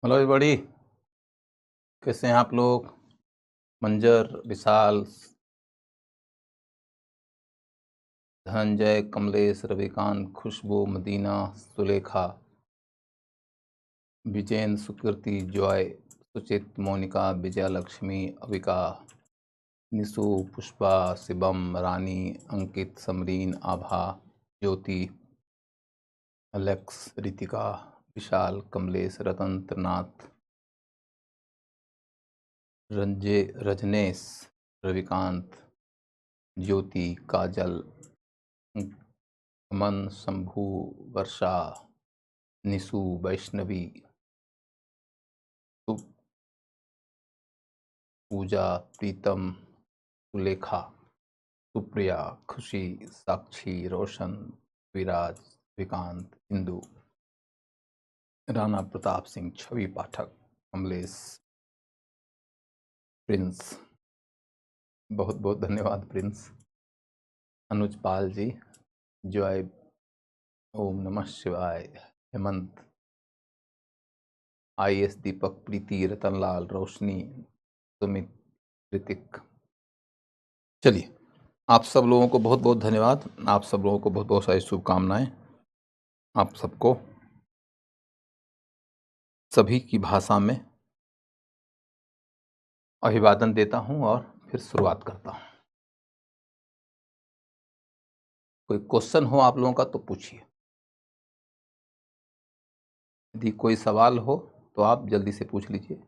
Hello everybody, कैसे हैं आप लोग? मंजर, विशाल, धनंजय, कमलेश, रविकांत, खुशबू, मदीना, सुलेखा, विजयन, सुकृति, जॉय, सुचित, मोनिका, विजयालक्ष्मी, अविका, निशु, पुष्पा, शिवम, रानी, अंकित, समरीन, आभा, ज्योति, अलेक्स, रितिका, विशाल, कमलेश, रतन, त्रिनाथ, रजनेश, रविकांत, ज्योति, काजल, अमन, शंभू, वर्षा, निशु, वैष्णवी, पूजा, प्रीतम, सुलेखा, सुप्रिया, खुशी, साक्षी, रोशन, विराज, विकांत, इंदु, राणा प्रताप सिंह, छवि पाठक, कमलेश, प्रिंस, बहुत बहुत धन्यवाद प्रिंस, अनुज पाल जी, जॉय, ओम नमः शिवाय, हेमंत, IS दीपक, प्रीति, रतनलाल, रोशनी, सुमित, ऋतिक। चलिए, आप सब लोगों को बहुत बहुत धन्यवाद। आप सब लोगों को बहुत बहुत सारी शुभकामनाएं। आप सबको सभी की भाषा में अभिवादन देता हूं और फिर शुरुआत करता हूं। कोई क्वेश्चन हो आप लोगों का तो पूछिए। यदि कोई सवाल हो तो आप जल्दी से पूछ लीजिए।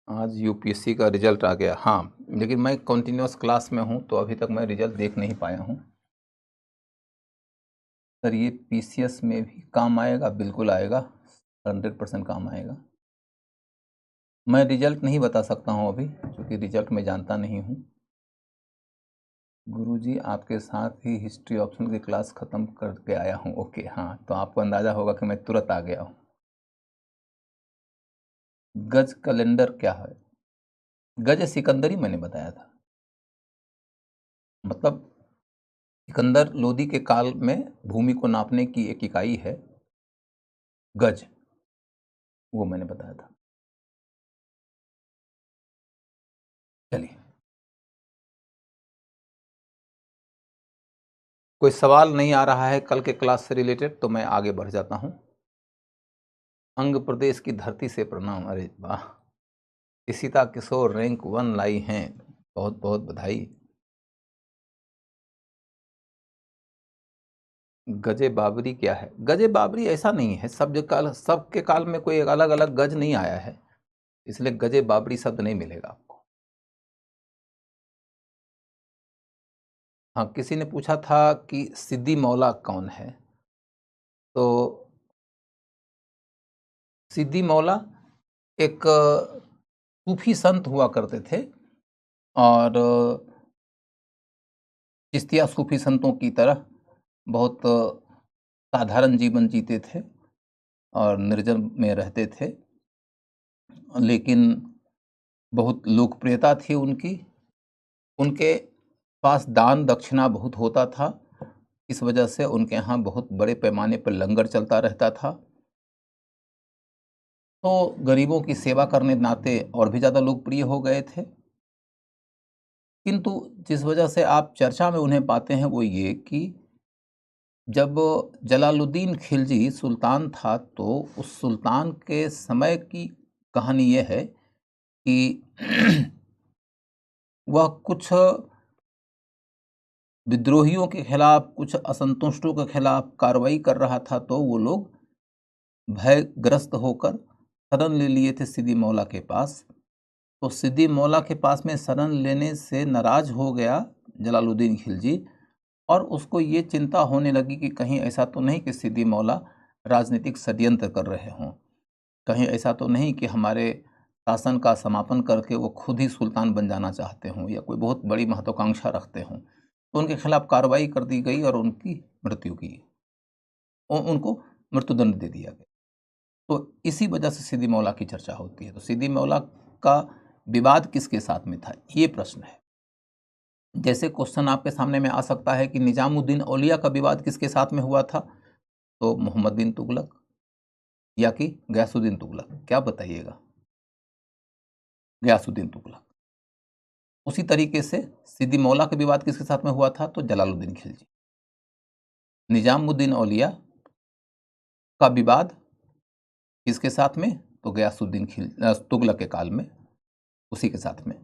आज UPSC का रिजल्ट आ गया। हाँ, लेकिन मैं कंटिन्यूअस क्लास में हूं तो अभी तक मैं रिजल्ट देख नहीं पाया हूं। सर ये PCS में भी काम आएगा? बिल्कुल आएगा, 100% काम आएगा। मैं रिजल्ट नहीं बता सकता हूं अभी, क्योंकि रिजल्ट मैं जानता नहीं हूं। गुरुजी आपके साथ ही हिस्ट्री ऑप्शन की क्लास ख़त्म करके आया हूं। ओके, हाँ, तो आपको अंदाज़ा होगा कि मैं तुरंत आ गया हूं। गज कैलेंडर क्या है? गज सिकंदरी मैंने बताया था। मतलब सिकंदर लोदी के काल में भूमि को नापने की एक इकाई है गज, वो मैंने बताया था। चलिए, कोई सवाल नहीं आ रहा है कल के क्लास से रिलेटेड तो मैं आगे बढ़ जाता हूं। अंग प्रदेश की धरती से प्रणाम। अरे वाह, इशिता किशोर रैंक 1 लाई हैं, बहुत बहुत बधाई। गजे बाबरी क्या है? गजे बाबरी ऐसा नहीं है, सबके काल में कोई अलग अलग गज नहीं आया है, इसलिए गजे बाबरी शब्द नहीं मिलेगा आपको। हाँ, किसी ने पूछा था कि सिद्दी मौला कौन है, तो सिद्दी मौला एक सूफी संत हुआ करते थे और चिश्तिया सूफी संतों की तरह बहुत साधारण जीवन जीते थे और निर्जन में रहते थे, लेकिन बहुत लोकप्रियता थी उनकी। उनके पास दान दक्षिणा बहुत होता था, इस वजह से उनके यहाँ बहुत बड़े पैमाने पर लंगर चलता रहता था। तो गरीबों की सेवा करने नाते और भी ज़्यादा लोकप्रिय हो गए थे। किंतु जिस वजह से आप चर्चा में उन्हें पाते हैं वो ये कि जब जलालुद्दीन खिलजी सुल्तान था तो उस सुल्तान के समय की कहानी ये है कि वह कुछ विद्रोहियों के खिलाफ, कुछ असंतुष्टों के खिलाफ कार्रवाई कर रहा था, तो वो लोग भयग्रस्त होकर शरण ले लिए थे सिद्दी मौला के पास। तो सिद्दी मौला के पास में शरण लेने से नाराज हो गया जलालुद्दीन खिलजी, और उसको ये चिंता होने लगी कि कहीं ऐसा तो नहीं कि सिद्दी मौला राजनीतिक षड्यंत्र कर रहे हों, कहीं ऐसा तो नहीं कि हमारे शासन का समापन करके वो खुद ही सुल्तान बन जाना चाहते हों या कोई बहुत बड़ी महत्वाकांक्षा रखते हों। तो उनके खिलाफ कार्रवाई कर दी गई और उनको मृत्युदंड दे दिया गया। तो इसी वजह से सिद्दी मौला की चर्चा होती है। तो सिद्दी मौला का विवाद किसके साथ में था, ये प्रश्न है। जैसे क्वेश्चन आपके सामने में आ सकता है कि निजामुद्दीन औलिया का विवाद किसके साथ में हुआ था, तो मोहम्मद बिन तुगलक या कि गयासुद्दीन तुगलक, क्या बताइएगा? गयासुद्दीन तुगलक। उसी तरीके से सिद्दी मौला का विवाद किसके साथ में हुआ था, तो जलालुद्दीन खिलजी। निजामुद्दीन औलिया का विवाद किसके साथ में, तो गयासुद्दीन तुगलक के काल में, उसी के साथ में।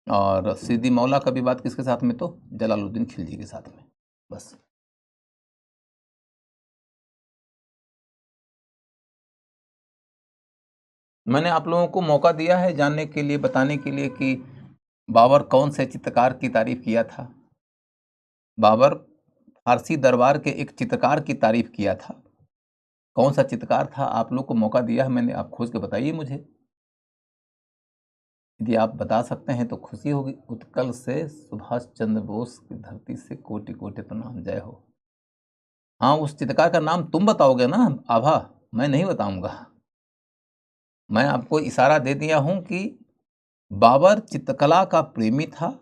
और सिद्दी मौला का विवाद किसके साथ में, तो जलालुद्दीन खिलजी के साथ में। बस। मैंने आप लोगों को मौका दिया है जानने के लिए, बताने के लिए कि बाबर कौन से चित्रकार की तारीफ किया था। बाबर फारसी दरबार के एक चित्रकार की तारीफ किया था। कौन सा चित्रकार था, आप लोग को मौका दिया है मैंने, आप खोज के बताइए मुझे। यदि आप बता सकते हैं तो खुशी होगी। उत्कल से सुभाष चंद्र बोस की धरती से कोटि कोटि प्रणाम, जय हो। हाँ, उस चित्रकार का नाम तुम बताओगे ना आभा, मैं नहीं बताऊंगा। मैं आपको इशारा दे दिया हूं कि बाबर चित्रकला का प्रेमी था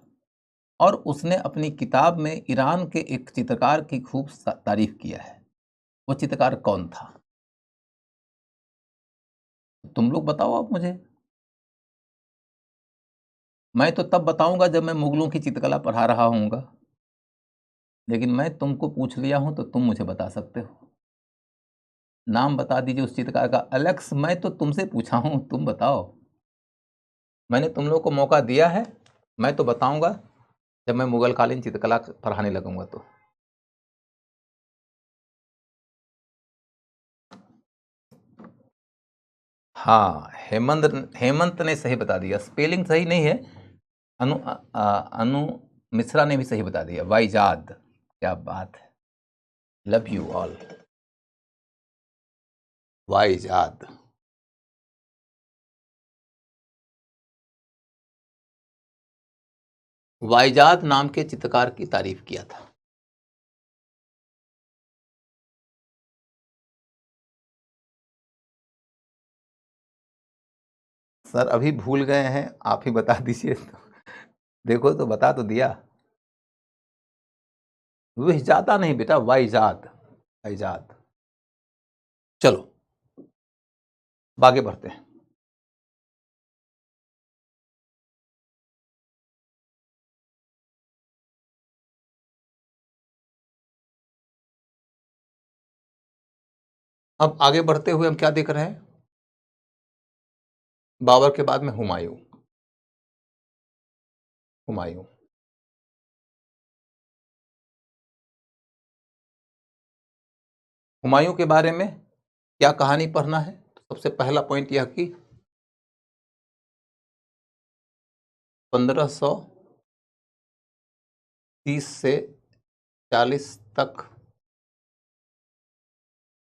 और उसने अपनी किताब में ईरान के एक चित्रकार की खूब तारीफ किया है। वो चित्रकार कौन था, तुम लोग बताओ आप मुझे। मैं तो तब बताऊंगा जब मैं मुगलों की चित्रकला पढ़ा रहा हूँगा, लेकिन मैं तुमको पूछ लिया हूं तो तुम मुझे बता सकते हो। नाम बता दीजिए उस चित्रकार का। अलेक्स, मैं तो तुमसे पूछा हूं, तुम बताओ। मैंने तुम लोग को मौका दिया है, मैं तो बताऊंगा जब मैं मुगल कालीन चित्रकला पढ़ाने लगूंगा तो। हाँ, हेमंत ने सही बता दिया। स्पेलिंग सही नहीं है। अनु मिश्रा ने भी सही बता दिया, वाइजाद। क्या बात है, लव यू ऑल। वाइजाद। वाइजाद नाम के चित्रकार की तारीफ किया था। सर अभी भूल गए हैं, आप ही बता दीजिए तो। देखो तो बता तो दिया। विहजादा नहीं बेटा, वाइजाद, वाइजाद। चलो आगे बढ़ते हैं। अब आगे बढ़ते हुए हम क्या देख रहे हैं, बाबर के बाद में हुमायूं। हुमायूं हुमायूं के बारे में क्या कहानी पढ़ना है, तो सबसे पहला पॉइंट यह कि 1530 से 40 तक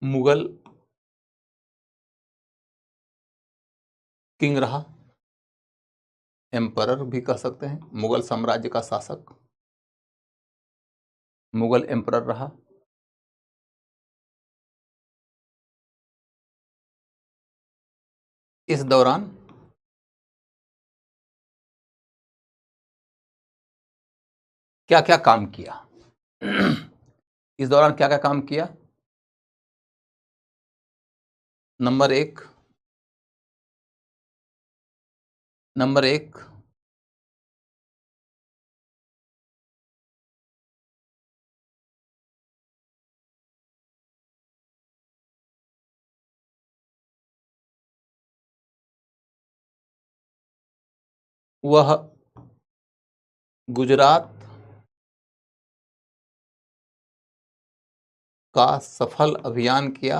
मुगल किंग रहा, एम्परर भी कह सकते हैं, मुगल साम्राज्य का शासक, मुगल एम्परर रहा। इस दौरान क्या क्या काम किया, इस दौरान क्या क्या काम किया। नंबर एक, वह गुजरात का सफल अभियान किया,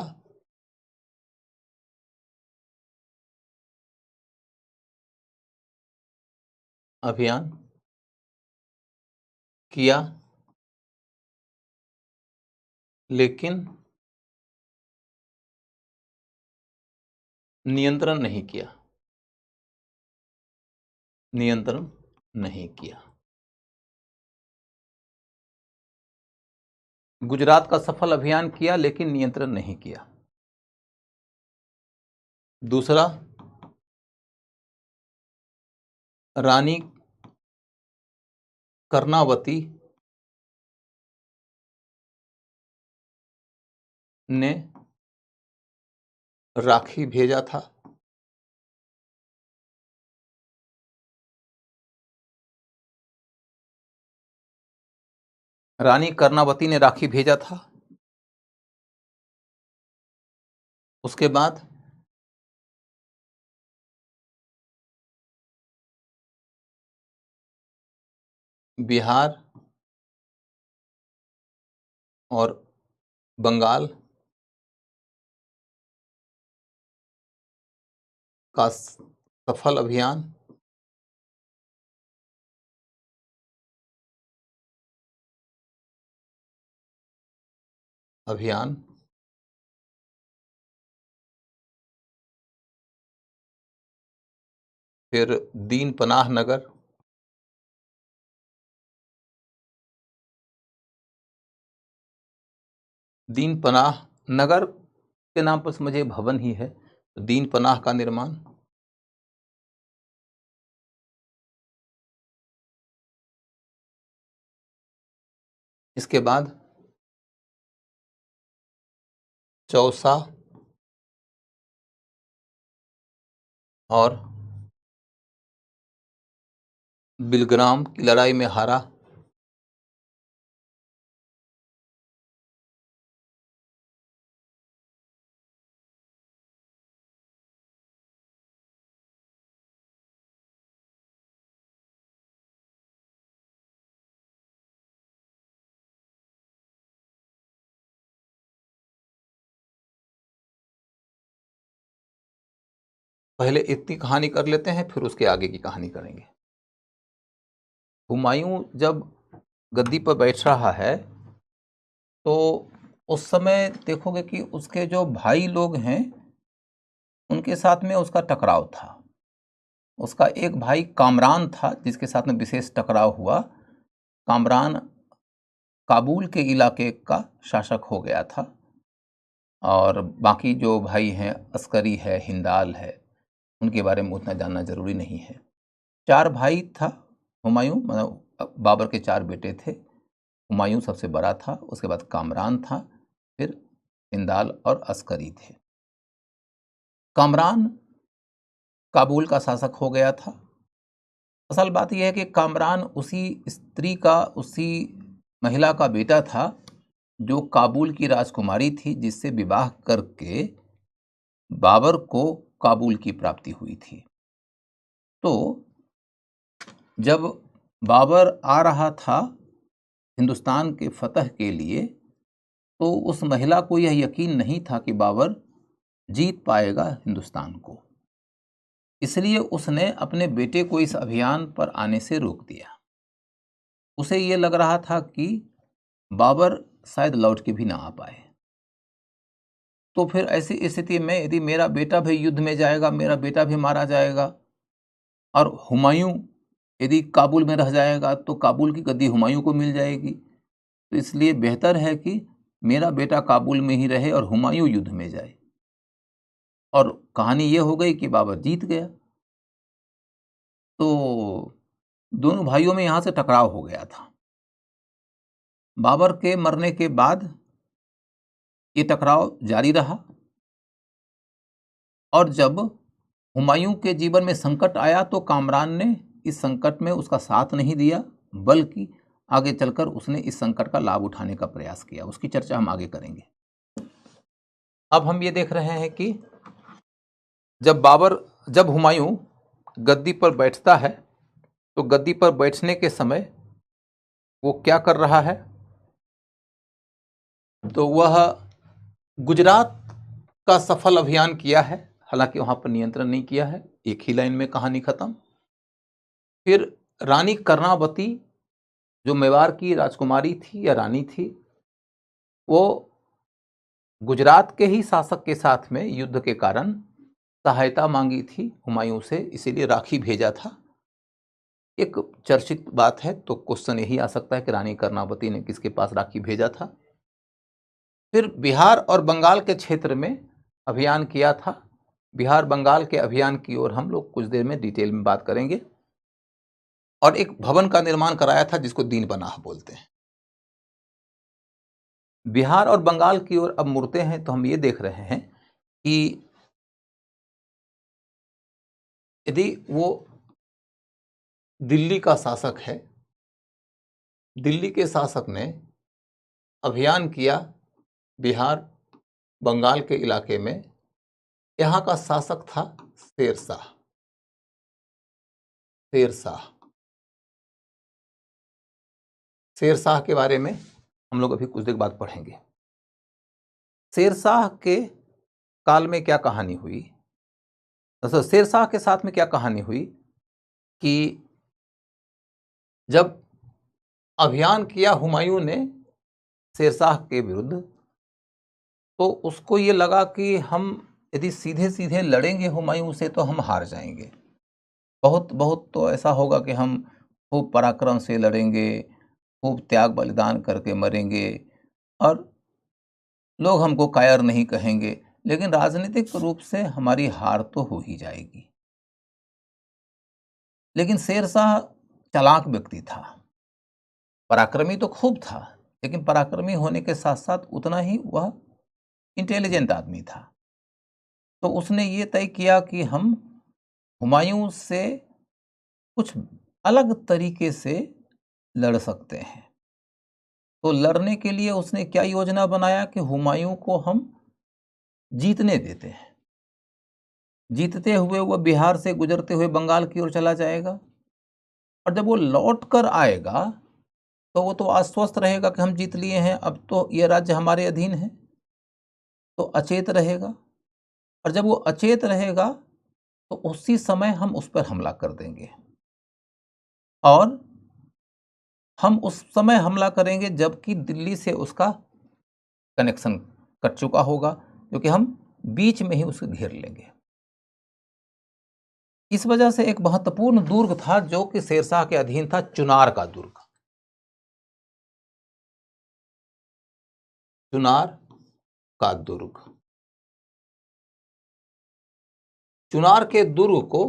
लेकिन नियंत्रण नहीं किया, नियंत्रण नहीं किया। गुजरात का सफल अभियान किया लेकिन नियंत्रण नहीं किया। दूसरा, रानी कर्णावती ने राखी भेजा था। रानी कर्णावती ने राखी भेजा था। उसके बाद बिहार और बंगाल का सफल अभियान फिर दीन पनाह नगर, दीन पनाह नगर के नाम पर मुझे भवन ही है, दीन पनाह का निर्माण। इसके बाद चौसा और बिलग्राम की लड़ाई में हारा। पहले इतनी कहानी कर लेते हैं, फिर उसके आगे की कहानी करेंगे। हुमायूं जब गद्दी पर बैठ रहा है तो उस समय देखोगे कि उसके जो भाई लोग हैं उनके साथ में उसका टकराव था। उसका एक भाई कामरान था जिसके साथ में विशेष टकराव हुआ। कामरान काबुल के इलाके का शासक हो गया था और बाकी जो भाई हैं अस्करी है, हिंदाल है, उनके बारे में उतना जानना जरूरी नहीं है। 4 भाई था हुमायूं, मतलब बाबर के 4 बेटे थे। हुमायूं सबसे बड़ा था, उसके बाद कामरान था, फिर हिंदाल और अस्करी थे। कामरान काबुल का शासक हो गया था। असल बात यह है कि कामरान उसी स्त्री का, उसी महिला का बेटा था जो काबुल की राजकुमारी थी, जिससे विवाह करके बाबर को काबुल की प्राप्ति हुई थी। तो जब बाबर आ रहा था हिंदुस्तान के फतह के लिए, तो उस महिला को यह यकीन नहीं था कि बाबर जीत पाएगा हिंदुस्तान को। इसलिए उसने अपने बेटे को इस अभियान पर आने से रोक दिया। उसे यह लग रहा था कि बाबर शायद लौट के भी ना आ पाए। तो फिर ऐसी स्थिति में यदि मेरा बेटा भी युद्ध में जाएगा, मेरा बेटा भी मारा जाएगा, और हुमायूं यदि काबुल में रह जाएगा तो काबुल की गद्दी हुमायूं को मिल जाएगी। तो इसलिए बेहतर है कि मेरा बेटा काबुल में ही रहे और हुमायूं युद्ध में जाए। और कहानी यह हो गई कि बाबर जीत गया। तो दोनों भाइयों में यहां से टकराव हो गया था। बाबर के मरने के बाद ये टकराव जारी रहा और जब हुमायूं के जीवन में संकट आया तो कामरान ने इस संकट में उसका साथ नहीं दिया, बल्कि आगे चलकर उसने इस संकट का लाभ उठाने का प्रयास किया। उसकी चर्चा हम आगे करेंगे। अब हम ये देख रहे हैं कि जब हुमायूं गद्दी पर बैठता है तो गद्दी पर बैठने के समय वो क्या कर रहा है, तो वह गुजरात का सफल अभियान किया है। हालांकि वहां पर नियंत्रण नहीं किया है। एक ही लाइन में कहानी खत्म। फिर रानी कर्णावती जो मेवाड़ की राजकुमारी थी या रानी थी, वो गुजरात के ही शासक के साथ में युद्ध के कारण सहायता मांगी थी हुमायूं से, इसीलिए राखी भेजा था। एक चर्चित बात है, तो क्वेश्चन यही आ सकता है कि रानी कर्णावती ने किसके पास राखी भेजा था। फिर बिहार और बंगाल के क्षेत्र में अभियान किया था बिहार बंगाल के अभियान की ओर हम लोग कुछ देर में डिटेल में बात करेंगे। और एक भवन का निर्माण कराया था जिसको दीन पनाह बोलते हैं। बिहार और बंगाल की ओर अब मुड़ते हैं तो हम ये देख रहे हैं कि यदि वो दिल्ली का शासक है, दिल्ली के शासक ने अभियान किया बिहार बंगाल के इलाके में, यहाँ का शासक था शेरशाह। शेरशाह शेरशाह के बारे में हम लोग अभी कुछ देर बाद पढ़ेंगे। शेरशाह के काल में क्या कहानी हुई, शेरशाह के साथ में क्या कहानी हुई कि जब अभियान किया हुमायूं ने शेरशाह के विरुद्ध, तो उसको ये लगा कि हम यदि सीधे सीधे लड़ेंगे हुमायूं से तो हम हार जाएंगे। बहुत बहुत तो ऐसा होगा कि हम खूब पराक्रम से लड़ेंगे, खूब त्याग बलिदान करके मरेंगे और लोग हमको कायर नहीं कहेंगे, लेकिन राजनीतिक रूप से हमारी हार तो हो ही जाएगी। लेकिन शेरशाह चालाक व्यक्ति था, पराक्रमी तो खूब था, लेकिन पराक्रमी होने के साथ साथ उतना ही वह इंटेलिजेंट आदमी था। तो उसने ये तय किया कि हम हुमायूं से कुछ अलग तरीके से लड़ सकते हैं। तो लड़ने के लिए उसने क्या योजना बनाया कि हुमायूं को हम जीतने देते हैं। जीतते हुए वह बिहार से गुजरते हुए बंगाल की ओर चला जाएगा, और जब वो लौट कर आएगा तो वो तो आश्वस्त रहेगा कि हम जीत लिए हैं, अब तो ये राज्य हमारे अधीन है, तो अचेत रहेगा। और जब वो अचेत रहेगा तो उसी समय हम उस पर हमला कर देंगे, और हम उस समय हमला करेंगे जबकि दिल्ली से उसका कनेक्शन कट चुका होगा, क्योंकि हम बीच में ही उसे घेर लेंगे। इस वजह से एक महत्वपूर्ण दुर्ग था जो कि शेरशाह के अधीन था, चुनार का दुर्ग। चुनार का दुर्ग, चुनार के दुर्ग को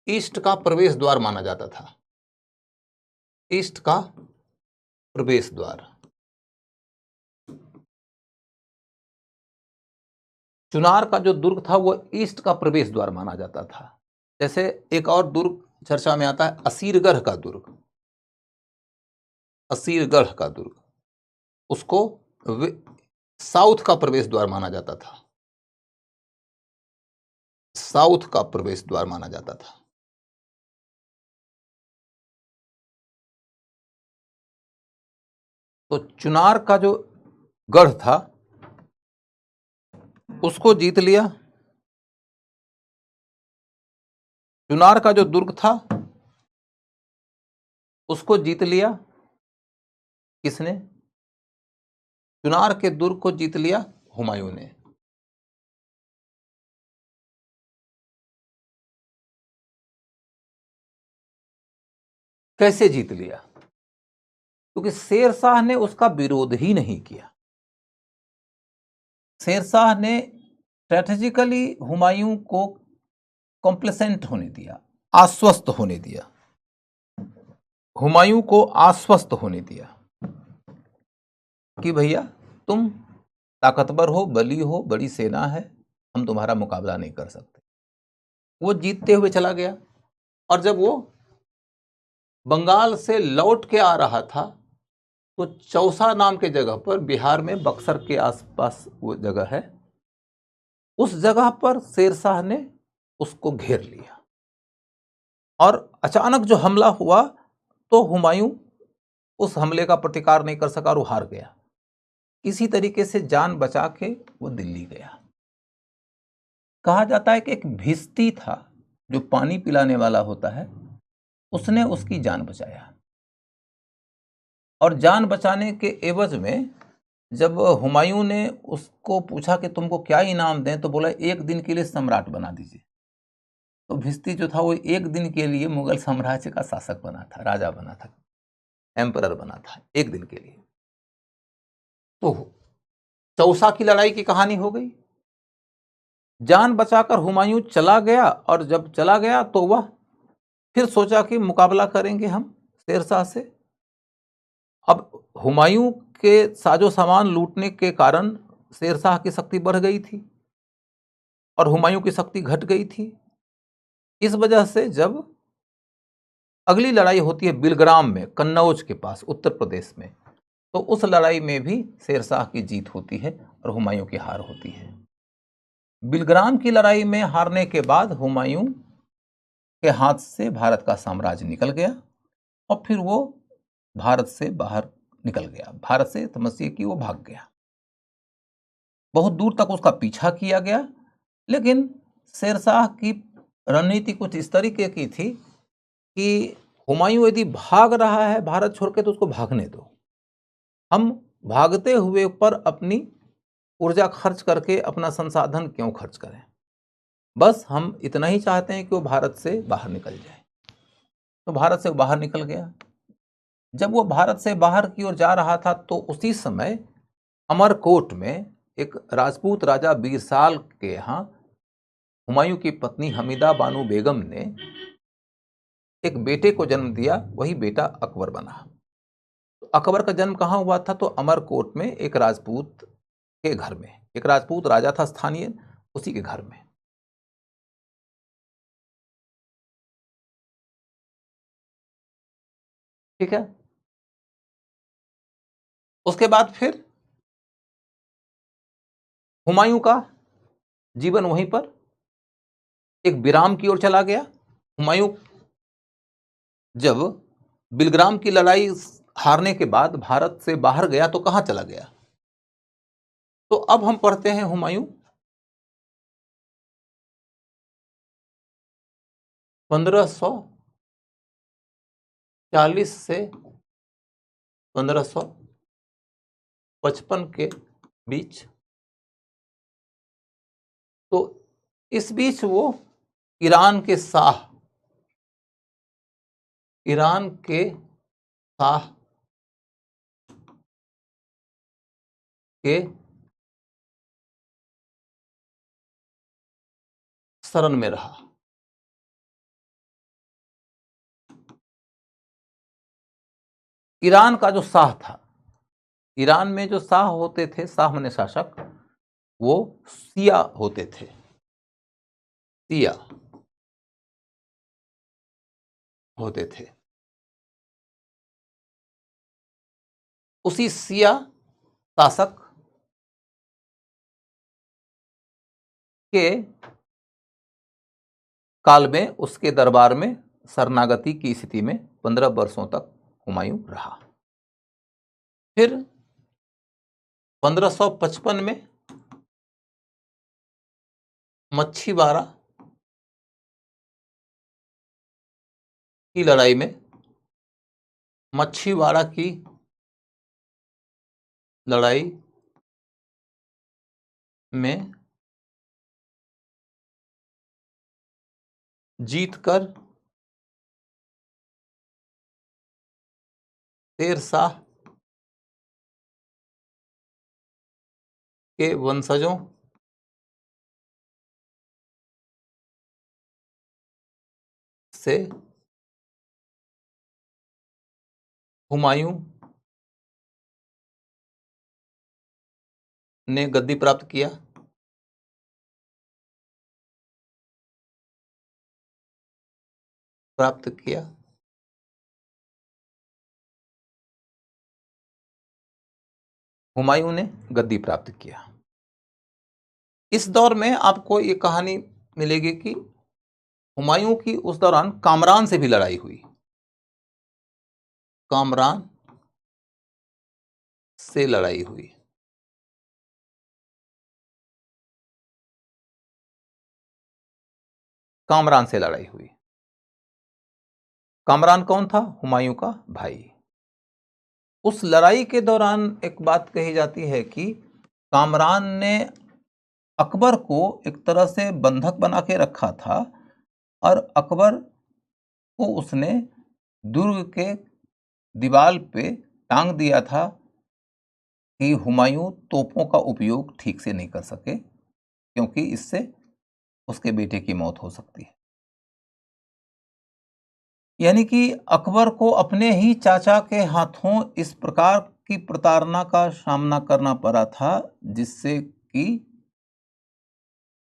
ईस्ट का प्रवेश द्वार माना जाता था। ईस्ट का प्रवेश द्वार, चुनार का जो दुर्ग था वो ईस्ट का प्रवेश द्वार माना जाता था। जैसे एक और दुर्ग चर्चा में आता है, असीरगढ़ का दुर्ग। असीरगढ़ का दुर्ग, उसको साउथ का प्रवेश द्वार माना जाता था। साउथ का प्रवेश द्वार माना जाता था। तो चुनार का जो गढ़ था उसको जीत लिया। चुनार का जो दुर्ग था उसको जीत लिया। किसने? चुनार के दुर्ग को जीत लिया हुमायूं ने। कैसे जीत लिया? क्योंकि शेरशाह ने उसका विरोध ही नहीं किया। शेरशाह ने स्ट्रेटेजिकली हुमायूं को कॉम्प्लेसेंट होने दिया, आश्वस्त होने दिया, हुमायूं को आश्वस्त होने दिया कि भैया तुम ताकतवर हो, बली हो, बड़ी सेना है, हम तुम्हारा मुकाबला नहीं कर सकते। वो जीतते हुए चला गया, और जब वो बंगाल से लौट के आ रहा था तो चौसा नाम के जगह पर, बिहार में बक्सर के आसपास वो जगह है, उस जगह पर शेरशाह ने उसको घेर लिया। और अचानक जो हमला हुआ तो हुमायूं उस हमले का प्रतिकार नहीं कर सका और वो हार गया। इसी तरीके से जान बचा के वो दिल्ली गया। कहा जाता है कि एक भिस्ती था जो पानी पिलाने वाला होता है, उसने उसकी जान बचाया, और जान बचाने के एवज में जब हुमायूं ने उसको पूछा कि तुमको क्या इनाम दें, तो बोला एक दिन के लिए सम्राट बना दीजिए। तो भिस्ती जो था वो एक दिन के लिए मुगल साम्राज्य का शासक बना था, राजा बना था, एम्परर बना था एक दिन के लिए। तो चौसा की लड़ाई की कहानी हो गई। जान बचाकर हुमायूं चला गया, और जब चला गया तो वह फिर सोचा कि मुकाबला करेंगे हम शेरशाह से। अब हुमायूं के साजो सामान लूटने के कारण शेरशाह की शक्ति बढ़ गई थी और हुमायूं की शक्ति घट गई थी। इस वजह से जब अगली लड़ाई होती है बिलग्राम में, कन्नौज के पास उत्तर प्रदेश में, तो उस लड़ाई में भी शेरशाह की जीत होती है और हुमायूं की हार होती है। बिलग्राम की लड़ाई में हारने के बाद हुमायूं के हाथ से भारत का साम्राज्य निकल गया और फिर वो भारत से बाहर निकल गया, भारत से समझिए कि वो भाग गया। बहुत दूर तक उसका पीछा किया गया, लेकिन शेरशाह की रणनीति कुछ इस तरीके की थी कि हुमायूं यदि भाग रहा है भारत छोड़ के तो उसको भागने दो, हम भागते हुए पर अपनी ऊर्जा खर्च करके अपना संसाधन क्यों खर्च करें, बस हम इतना ही चाहते हैं कि वो भारत से बाहर निकल जाए। तो भारत से बाहर निकल गया। जब वो भारत से बाहर की ओर जा रहा था तो उसी समय अमरकोट में एक राजपूत राजा बीरसाल के यहाँ हुमायूं की पत्नी हमीदा बानो बेगम ने एक बेटे को जन्म दिया, वही बेटा अकबर बना। तो अकबर का जन्म कहाँ हुआ था? तो अमरकोट में एक राजपूत के घर में, एक राजपूत राजा था स्थानीय, उसी के घर में। ठीक है। उसके बाद फिर हुमायूं का जीवन वहीं पर एक विराम की ओर चला गया। हुमायूं जब बिलग्राम की लड़ाई हारने के बाद भारत से बाहर गया तो कहां चला गया? तो अब हम पढ़ते हैं हुमायूं 1540 से 1555 के बीच। तो इस बीच वो ईरान के शाह के शरण में रहा। ईरान का जो शाह था, ईरान में जो शाह होते थे, शाह माने शासक, वो शिया होते थे, शिया होते थे। उसी शिया शासक के काल में उसके दरबार में शरणागति की स्थिति में 15 वर्षों तक हुमायूं रहा। फिर 1555 में मच्छीवाड़ा की लड़ाई में, मच्छीवाड़ा की लड़ाई में जीतकर शेरशाह के वंशजों से हुमायूं ने गद्दी प्राप्त किया। हुमायूं ने गद्दी प्राप्त किया। इस दौर में आपको ये कहानी मिलेगी कि हुमायूं की उस दौरान कामरान से भी लड़ाई हुई। कामरान से लड़ाई हुई। कामरान से लड़ाई हुई। कामरान कौन था? हुमायूं का भाई। उस लड़ाई के दौरान एक बात कही जाती है कि कामरान ने अकबर को एक तरह से बंधक बना के रखा था और अकबर को उसने दुर्ग के दीवार पे टांग दिया था कि हुमायूं तोपों का उपयोग ठीक से नहीं कर सके, क्योंकि इससे उसके बेटे की मौत हो सकती है। यानी कि अकबर को अपने ही चाचा के हाथों इस प्रकार की प्रताड़ना का सामना करना पड़ा था, जिससे कि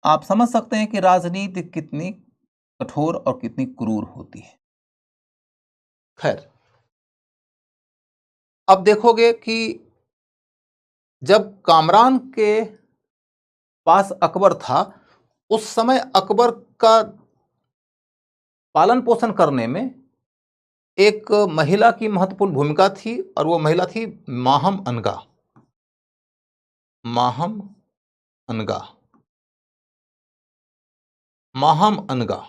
आप समझ सकते हैं कि राजनीति कितनी कठोर और कितनी क्रूर होती है। खैर, अब देखोगे कि जब कामरान के पास अकबर था, उस समय अकबर का पालन पोषण करने में एक महिला की महत्वपूर्ण भूमिका थी, और वो महिला थी माहम अनगा। माहम अनगा। माहम अनगा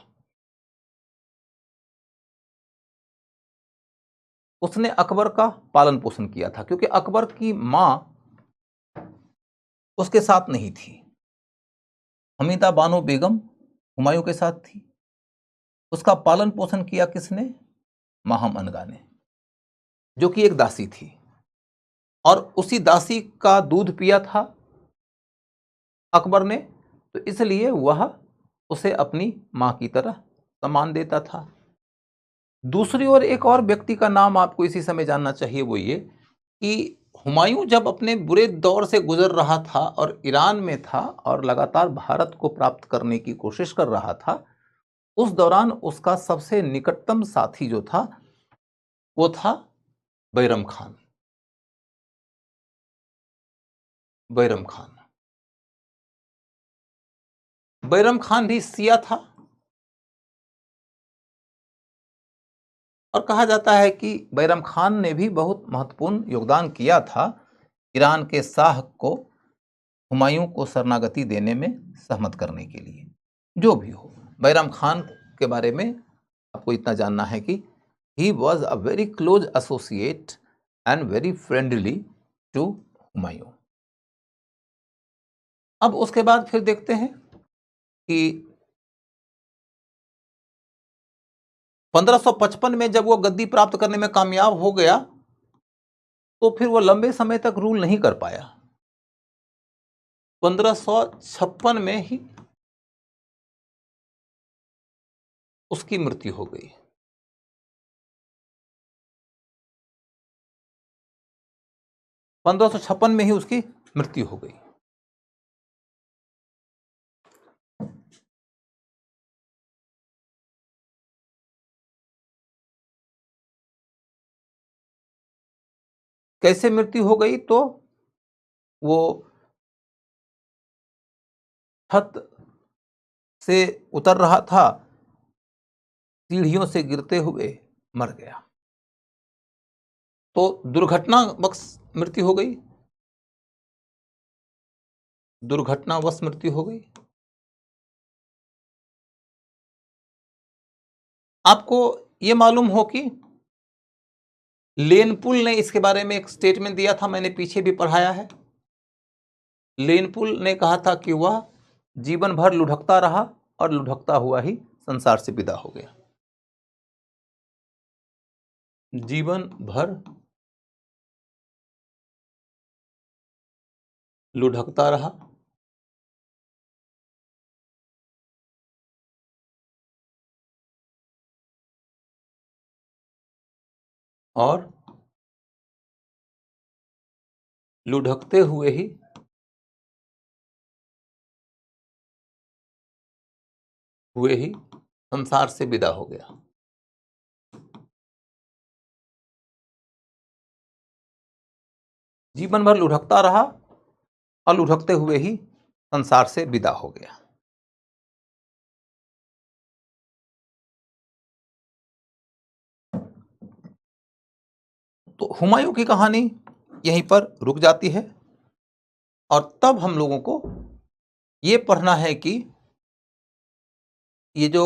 उसने अकबर का पालन पोषण किया था, क्योंकि अकबर की मां उसके साथ नहीं थी। हमीदा बानो बेगम हुमायूं के साथ थी। उसका पालन पोषण किया किसने? माहम अनगा ने, जो कि एक दासी थी, और उसी दासी का दूध पिया था अकबर ने, तो इसलिए वह उसे अपनी मां की तरह सम्मान देता था। दूसरी ओर एक और व्यक्ति का नाम आपको इसी समय जानना चाहिए, वो ये कि हुमायूं जब अपने बुरे दौर से गुजर रहा था और ईरान में था और लगातार भारत को प्राप्त करने की कोशिश कर रहा था, उस दौरान उसका सबसे निकटतम साथी जो था वो था बैरम खान। बैरम खान बैरम खान भी शिया था, और कहा जाता है कि बैरम खान ने भी बहुत महत्वपूर्ण योगदान किया था ईरान के शाह को हुमायूं को शरणागति देने में सहमत करने के लिए। जो भी हो, बैरम खान के बारे में आपको इतना जानना है कि he was a very close associate and very friendly to Humayun. अब उसके बाद फिर देखते हैं कि 1555 में जब वो गद्दी प्राप्त करने में कामयाब हो गया, तो फिर वो लंबे समय तक रूल नहीं कर पाया। 1556 में ही उसकी मृत्यु हो गई। 1556 में ही उसकी मृत्यु हो गई। कैसे मृत्यु हो गई? तो वो छत से उतर रहा था, सीढ़ियों से गिरते हुए मर गया। तो दुर्घटनावश मृत्यु हो गई। दुर्घटनावश मृत्यु हो गई। आपको यह मालूम हो कि लेनपुल ने इसके बारे में एक स्टेटमेंट दिया था, मैंने पीछे भी पढ़ाया है। लेनपुल ने कहा था कि वह जीवन भर लुढ़कता रहा और लुढ़कता हुआ ही संसार से विदा हो गया। जीवन भर लुढ़कता रहा और लुढ़कते हुए ही संसार से विदा हो गया। जीवन भर लुढ़कता रहा और लुढ़कते हुए ही संसार से विदा हो गया। तो हुमायूं की कहानी यहीं पर रुक जाती है, और तब हम लोगों को यह पढ़ना है कि ये जो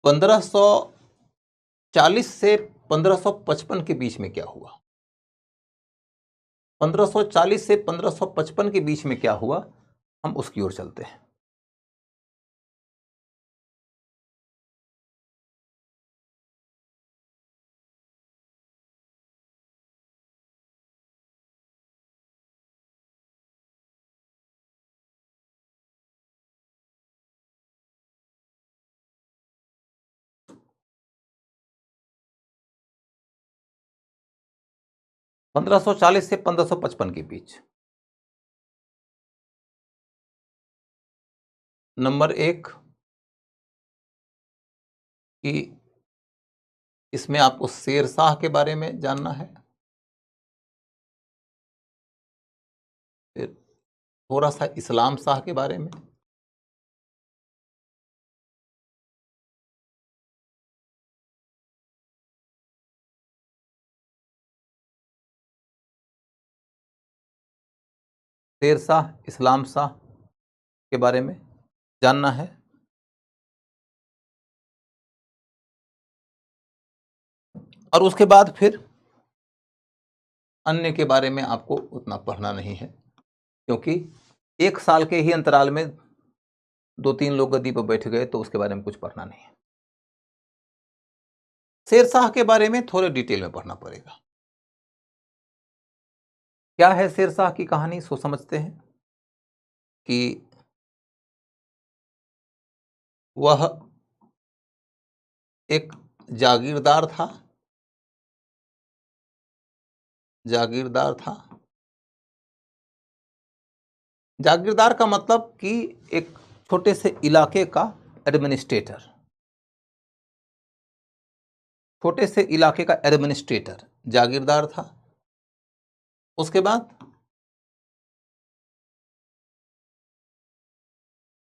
1540 से 1555 के बीच में क्या हुआ, 1540 से 1555 के बीच में क्या हुआ, हम उसकी ओर चलते हैं। 1540 से 1555 के बीच। नंबर 1 कि इसमें आपको शेर शाह के बारे में जानना है, फिर थोड़ा सा इस्लाम शाह के बारे में, शेर शाह, इस्लाम शाह के बारे में जानना है। और उसके बाद फिर अन्य के बारे में आपको उतना पढ़ना नहीं है, क्योंकि 1 साल के ही अंतराल में 2-3 लोग गद्दी पर बैठ गए तो उसके बारे में कुछ पढ़ना नहीं है। शेर शाह के बारे में थोड़े डिटेल में पढ़ना पड़ेगा। क्या है शेर शाह की कहानी, सो समझते हैं कि वह एक जागीरदार था। जागीरदार था, जागीरदार का मतलब कि एक छोटे से इलाके का एडमिनिस्ट्रेटर, छोटे से इलाके का एडमिनिस्ट्रेटर जागीरदार था। उसके बाद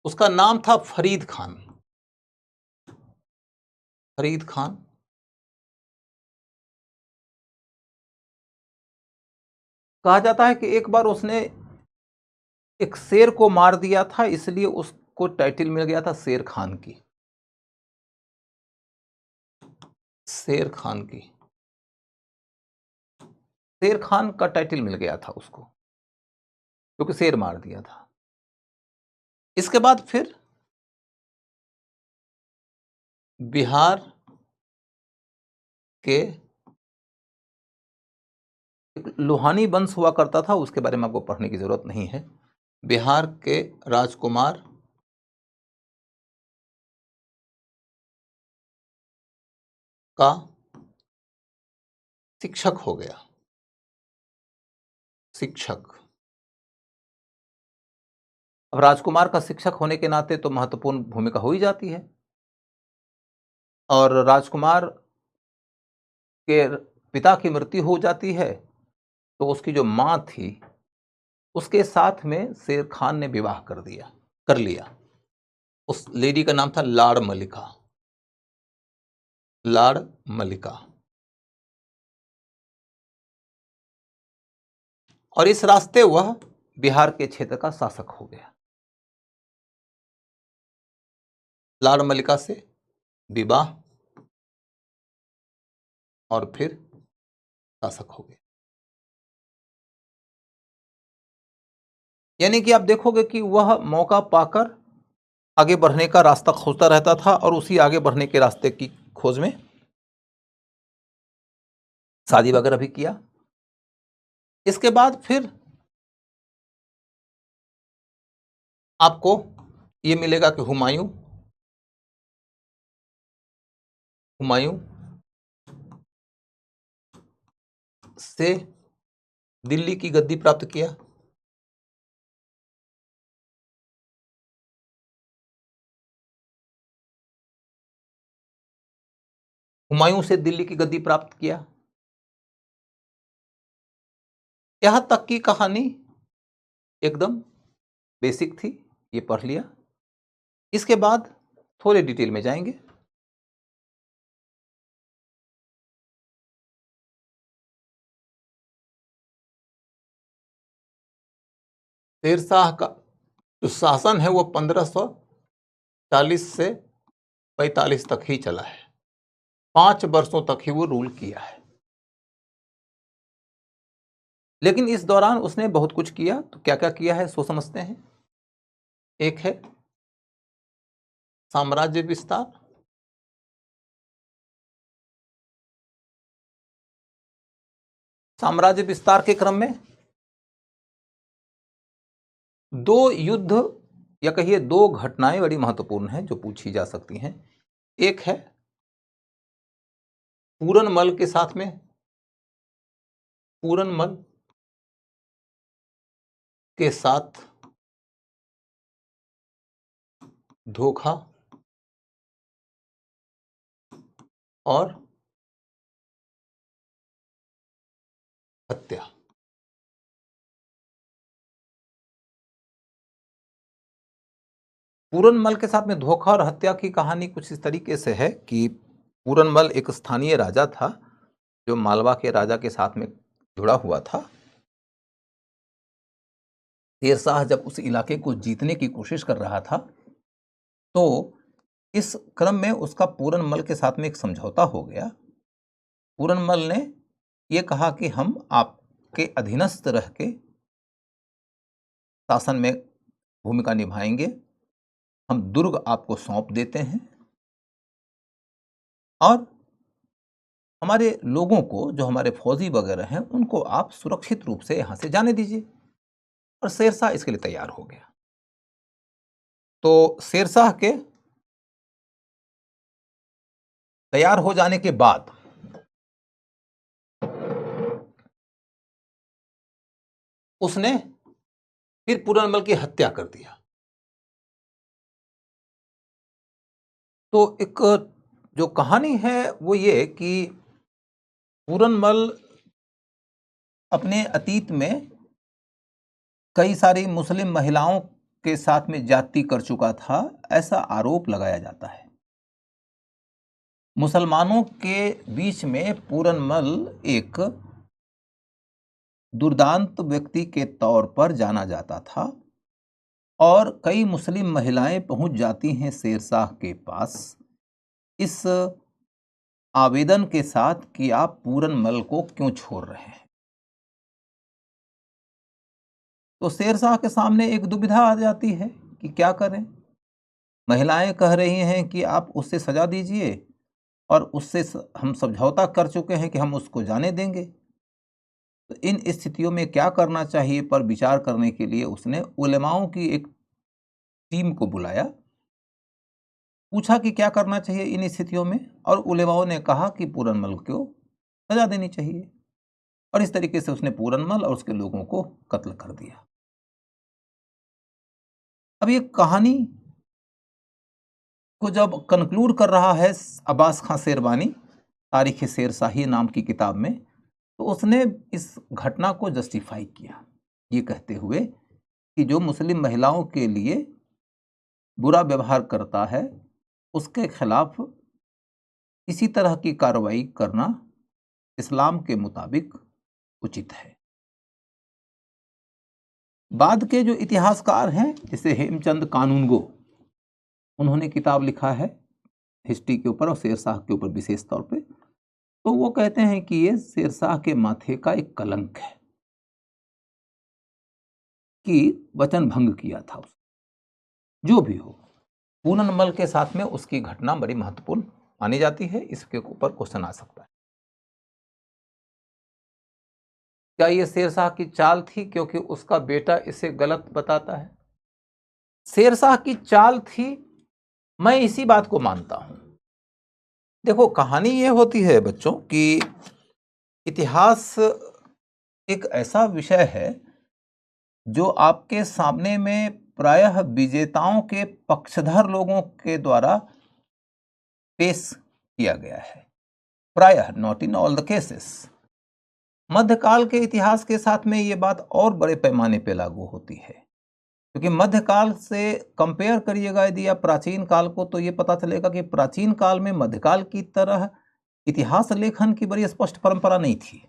उसका नाम था फरीद खान। फरीद खान कहा जाता है कि एक बार उसने एक शेर को मार दिया था, इसलिए उसको टाइटल मिल गया था शेर खान की। शेर खान की, शेर खान का टाइटल मिल गया था उसको, क्योंकि शेर मार दिया था। इसके बाद फिर बिहार के लोहानी वंश हुआ करता था, उसके बारे में आपको पढ़ने की जरूरत नहीं है। बिहार के राजकुमार का शिक्षक हो गया। शिक्षक, अब राजकुमार का शिक्षक होने के नाते तो महत्वपूर्ण भूमिका हो ही जाती है। और राजकुमार के पिता की मृत्यु हो जाती है तो उसकी जो मां थी उसके साथ में शेर खान ने विवाह कर लिया। उस लेडी का नाम था लाड़ मलिका। लाड़ मलिका। और इस रास्ते वह बिहार के क्षेत्र का शासक हो गया। लाड़ मलिका से विवाह और फिर शासक हो गया। यानी कि आप देखोगे कि वह मौका पाकर आगे बढ़ने का रास्ता खोजता रहता था और उसी आगे बढ़ने के रास्ते की खोज में शादी वगैरह भी किया। इसके बाद फिर आपको ये मिलेगा कि हुमायूं से दिल्ली की गद्दी प्राप्त किया। हुमायूं से दिल्ली की गद्दी प्राप्त किया। यहां तक की कहानी एकदम बेसिक थी, ये पढ़ लिया। इसके बाद थोड़े डिटेल में जाएंगे। शेर शाह का जो शासन है वो 1540 से 45 तक ही चला है। 5 वर्षों तक ही वो रूल किया है। लेकिन इस दौरान उसने बहुत कुछ किया। तो क्या क्या किया है सो समझते हैं। एक है साम्राज्य विस्तार, साम्राज्य विस्तार के क्रम में 2 युद्ध या कहिए 2 घटनाएं बड़ी महत्वपूर्ण हैं जो पूछी जा सकती हैं। एक है पूरनमल के साथ में पूरनमल के साथ धोखा और हत्या। पूरनमल के साथ में धोखा और हत्या की कहानी कुछ इस तरीके से है कि पूरनमल एक स्थानीय राजा था जो मालवा के राजा के साथ में जुड़ा हुआ था। शेरशाह जब उस इलाके को जीतने की कोशिश कर रहा था तो इस क्रम में उसका पूरनमल के साथ में एक समझौता हो गया। पूरनमल ने यह कहा कि हम आपके अधीनस्थ रह के शासन में भूमिका निभाएंगे, हम दुर्ग आपको सौंप देते हैं और हमारे लोगों को, जो हमारे फौजी वगैरह हैं, उनको आप सुरक्षित रूप से यहां से जाने दीजिए। और शेरशाह इसके लिए तैयार हो गया। तो शेरशाह के तैयार हो जाने के बाद उसने फिर पूरनमल की हत्या कर दिया। तो एक जो कहानी है वो ये कि पूरनमल अपने अतीत में कई सारी मुस्लिम महिलाओं के साथ में जाति कर चुका था, ऐसा आरोप लगाया जाता है। मुसलमानों के बीच में पूरनमल एक दुर्दांत व्यक्ति के तौर पर जाना जाता था और कई मुस्लिम महिलाएं पहुंच जाती हैं शेरशाह के पास इस आवेदन के साथ कि आप पूरनमल को क्यों छोड़ रहे हैं। तो शेरशाह के सामने एक दुविधा आ जाती है कि क्या करें। महिलाएं कह रही हैं कि आप उससे सजा दीजिए और उससे हम समझौता कर चुके हैं कि हम उसको जाने देंगे। तो इन स्थितियों में क्या करना चाहिए पर विचार करने के लिए उसने उलेमाओं की एक टीम को बुलाया, पूछा कि क्या करना चाहिए इन स्थितियों में, और उलेमाओं ने कहा कि पूरनमल को सजा देनी चाहिए। और इस तरीके से उसने पूरनमल और उसके लोगों को कत्ल कर दिया। अब ये कहानी को जब कंक्लूड कर रहा है अब्बास खां शेरवानी तारीख शेरशाही नाम की किताब में, तो उसने इस घटना को जस्टिफाई किया ये कहते हुए कि जो मुस्लिम महिलाओं के लिए बुरा व्यवहार करता है उसके खिलाफ इसी तरह की कार्रवाई करना इस्लाम के मुताबिक उचित है। बाद के जो इतिहासकार हैं जैसे हेमचंद कानूनगो, उन्होंने किताब लिखा है हिस्ट्री के ऊपर और शेरशाह के ऊपर विशेष तौर पे, तो वो कहते हैं कि ये शेरशाह के माथे का एक कलंक है कि वचन भंग किया था उसने। जो भी हो, पूरनमल के साथ में उसकी घटना बड़ी महत्वपूर्ण मानी जाती है। इसके ऊपर क्वेश्चन आ सकता है, क्या ये शेरशाह की चाल थी क्योंकि उसका बेटा इसे गलत बताता है? शेरशाह की चाल थी, मैं इसी बात को मानता हूं। देखो, कहानी ये होती है बच्चों कि इतिहास एक ऐसा विषय है जो आपके सामने में प्रायः विजेताओं के पक्षधर लोगों के द्वारा पेश किया गया है, प्रायः, not in all the cases. मध्यकाल के इतिहास के साथ में ये बात और बड़े पैमाने पे लागू होती है, क्योंकि मध्यकाल से कंपेयर करिएगा यदि आप प्राचीन काल को, तो ये पता चलेगा कि प्राचीन काल में मध्यकाल की तरह इतिहास लेखन की बड़ी स्पष्ट परंपरा नहीं थी।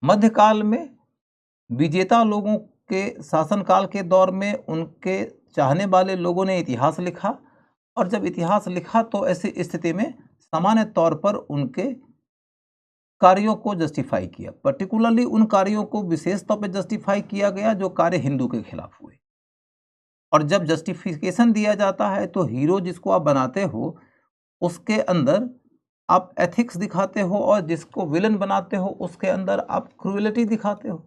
मध्यकाल में विजेता लोगों के शासनकाल के दौर में उनके चाहने वाले लोगों ने इतिहास लिखा, और जब इतिहास लिखा तो ऐसी स्थिति में सामान्य तौर पर उनके कार्यों को जस्टिफाई किया। पर्टिकुलरली उन कार्यों को विशेष तौर पर जस्टिफाई किया गया जो कार्य हिंदू के खिलाफ हुए। और जब जस्टिफिकेशन दिया जाता है तो हीरो जिसको आप बनाते हो उसके अंदर आप एथिक्स दिखाते हो, और जिसको विलन बनाते हो उसके अंदर आप क्रूएलिटी दिखाते हो।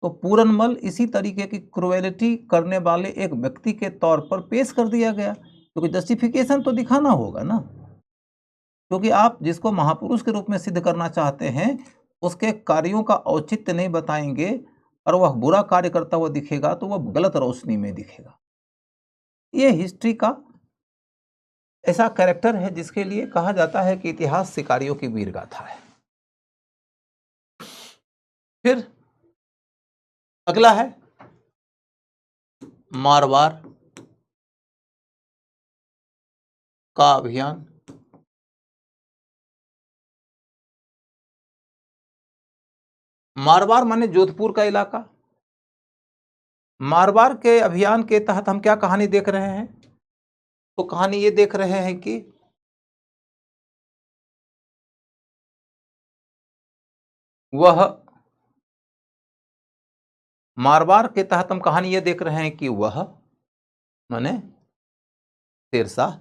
तो पूरनमल इसी तरीके की क्रूएलिटी करने वाले एक व्यक्ति के तौर पर पेश कर दिया गया, क्योंकि जस्टिफिकेशन तो दिखाना होगा ना, क्योंकि आप जिसको महापुरुष के रूप में सिद्ध करना चाहते हैं उसके कार्यों का औचित्य नहीं बताएंगे और वह बुरा कार्य करता हुआ दिखेगा तो वह गलत रोशनी में दिखेगा। ये हिस्ट्री का ऐसा कैरेक्टर है जिसके लिए कहा जाता है कि इतिहास शिकारियों की वीर गाथा है। फिर अगला है मारवाड़ का अभियान। मारवाड़ माने जोधपुर का इलाका। मारवाड़ के अभियान के तहत हम क्या कहानी देख रहे हैं? तो कहानी ये देख रहे हैं कि वह मारवाड़ के तहत हम कहानी ये देख रहे हैं कि वह माने शेरशाह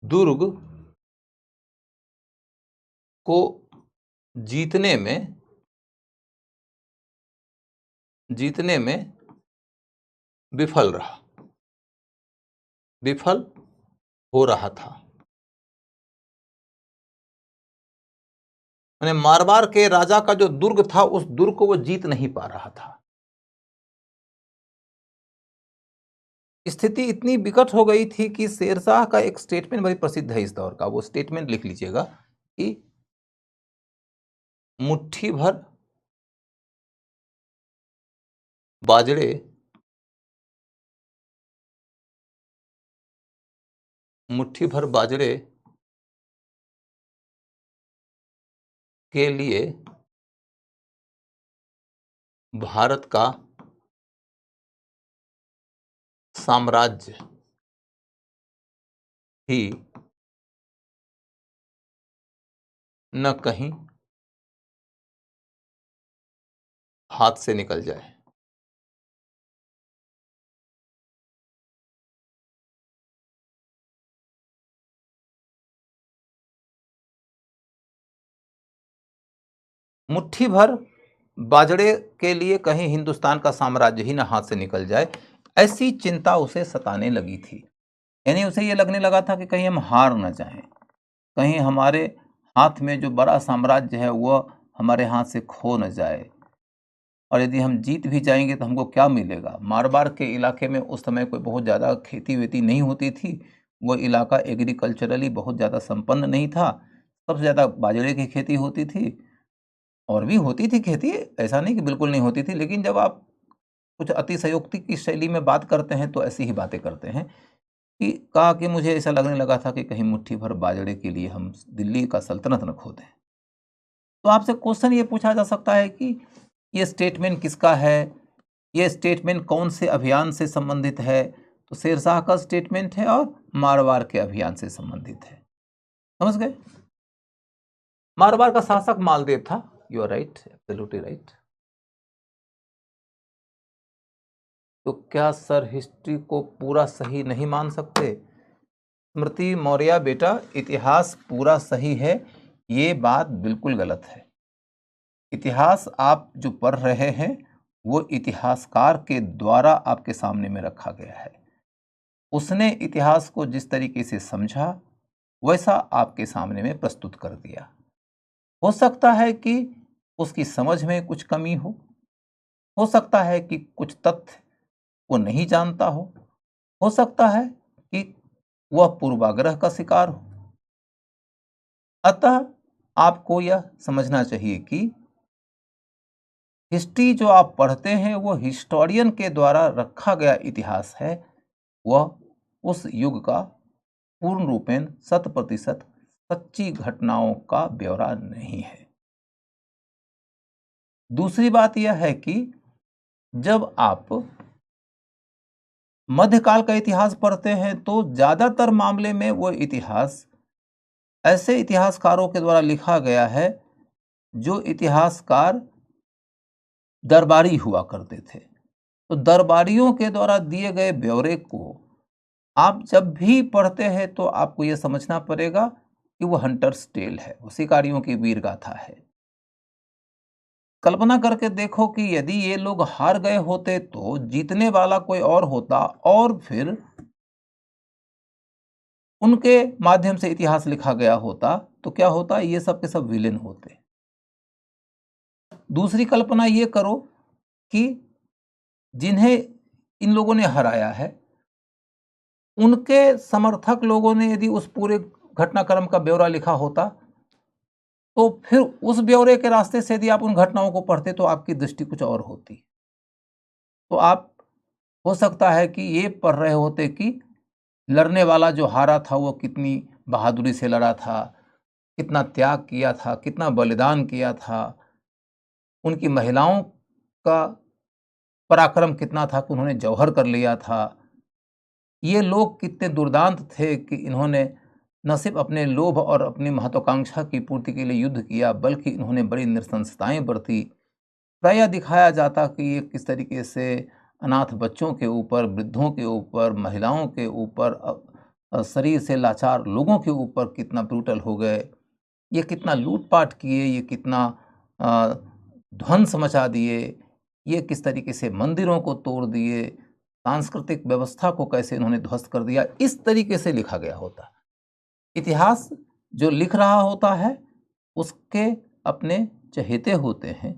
दुर्ग को जीतने में विफल हो रहा था। माने मारवाड़ के राजा का जो दुर्ग था उस दुर्ग को वो जीत नहीं पा रहा था। स्थिति इतनी विकट हो गई थी कि शेरशाह का एक स्टेटमेंट बड़ी प्रसिद्ध है इस दौर का, वो स्टेटमेंट लिख लीजिएगा कि मुट्ठी भर बाजरे के लिए भारत का साम्राज्य ही न कहीं हाथ से निकल जाए। मुट्ठी भर बाजरे के लिए कहीं हिंदुस्तान का साम्राज्य ही न हाथ से निकल जाए, ऐसी चिंता उसे सताने लगी थी। यानी उसे ये लगने लगा था कि कहीं हम हार न जाएं, कहीं हमारे हाथ में जो बड़ा साम्राज्य है वह हमारे हाथ से खो न जाए, और यदि हम जीत भी जाएंगे तो हमको क्या मिलेगा। मारवाड़ के इलाके में उस समय कोई बहुत ज़्यादा खेती वेती नहीं होती थी, वो इलाका एग्रीकल्चरली बहुत ज़्यादा संपन्न नहीं था। सबसे ज़्यादा बाजरे की खेती होती थी, और भी होती थी खेती, ऐसा नहीं कि बिल्कुल नहीं होती थी, लेकिन जब आप कुछ अतिशयोक्ति की शैली में बात करते हैं तो ऐसी ही बातें करते हैं कि कहा कि मुझे ऐसा लगने लगा था कि कहीं मुट्ठी भर बाजरे के लिए हम दिल्ली का सल्तनत न खो दें। तो आपसे क्वेश्चन ये पूछा जा सकता है कि ये स्टेटमेंट किसका है, ये स्टेटमेंट कौन से अभियान से संबंधित है? तो शेरशाह का स्टेटमेंट है और मारवाड़ के अभियान से संबंधित है। समझ गए? मारवाड़ का शासक मालदेव था। You are right, absolutely right. तो क्या सर हिस्ट्री को पूरा सही नहीं मान सकते? स्मृति मौर्य बेटा, इतिहास पूरा सही है, ये बात बिल्कुल गलत है। इतिहास आप जो पढ़ रहे हैं वो इतिहासकार के द्वारा आपके सामने में रखा गया है। उसने इतिहास को जिस तरीके से समझा वैसा आपके सामने में प्रस्तुत कर दिया। हो सकता है कि उसकी समझ में कुछ कमी हो सकता है कि कुछ तथ्य वो नहीं जानता हो सकता है कि वह पूर्वाग्रह का शिकार हो। अतः आपको यह समझना चाहिए कि हिस्ट्री जो आप पढ़ते हैं वो हिस्टोरियन के द्वारा रखा गया इतिहास है, वह उस युग का पूर्ण रूपेण 100% सच्ची घटनाओं का ब्यौरा नहीं है। दूसरी बात यह है कि जब आप मध्यकाल का इतिहास पढ़ते हैं तो ज्यादातर मामले में वो इतिहास ऐसे इतिहासकारों के द्वारा लिखा गया है जो इतिहासकार दरबारी हुआ करते थे। तो दरबारियों के द्वारा दिए गए ब्यौरे को आप जब भी पढ़ते हैं तो आपको यह समझना पड़ेगा कि वो हंटर्स टेल है, वो शिकारियों की वीर गाथा है। कल्पना करके देखो कि यदि ये लोग हार गए होते तो जीतने वाला कोई और होता, और फिर उनके माध्यम से इतिहास लिखा गया होता, तो क्या होता? ये सब के सब विलेन होते। दूसरी कल्पना ये करो कि जिन्हें इन लोगों ने हराया है, उनके समर्थक लोगों ने यदि उस पूरे घटनाक्रम का ब्यौरा लिखा होता, तो फिर उस ब्यौरे के रास्ते से यदि आप उन घटनाओं को पढ़ते तो आपकी दृष्टि कुछ और होती। तो आप हो सकता है कि ये पढ़ रहे होते कि लड़ने वाला जो हारा था वो कितनी बहादुरी से लड़ा था, कितना त्याग किया था, कितना बलिदान किया था, उनकी महिलाओं का पराक्रम कितना था कि उन्होंने जौहर कर लिया था। ये लोग कितने दुर्दांत थे कि इन्होंने न सिर्फ अपने लोभ और अपनी महत्वाकांक्षा की पूर्ति के लिए युद्ध किया, बल्कि इन्होंने बड़ी नृशंसताएं बरती। प्रायः दिखाया जाता कि ये किस तरीके से अनाथ बच्चों के ऊपर, वृद्धों के ऊपर, महिलाओं के ऊपर, शरीर से लाचार लोगों के ऊपर कितना ब्रूटल हो गए, ये कितना लूटपाट किए, ये कितना अ, ध्वंस मचा दिए, ये किस तरीके से मंदिरों को तोड़ दिए, सांस्कृतिक व्यवस्था को कैसे इन्होंने ध्वस्त कर दिया। इस तरीके से लिखा गया होता। इतिहास जो लिख रहा होता है, उसके अपने चहेते होते हैं,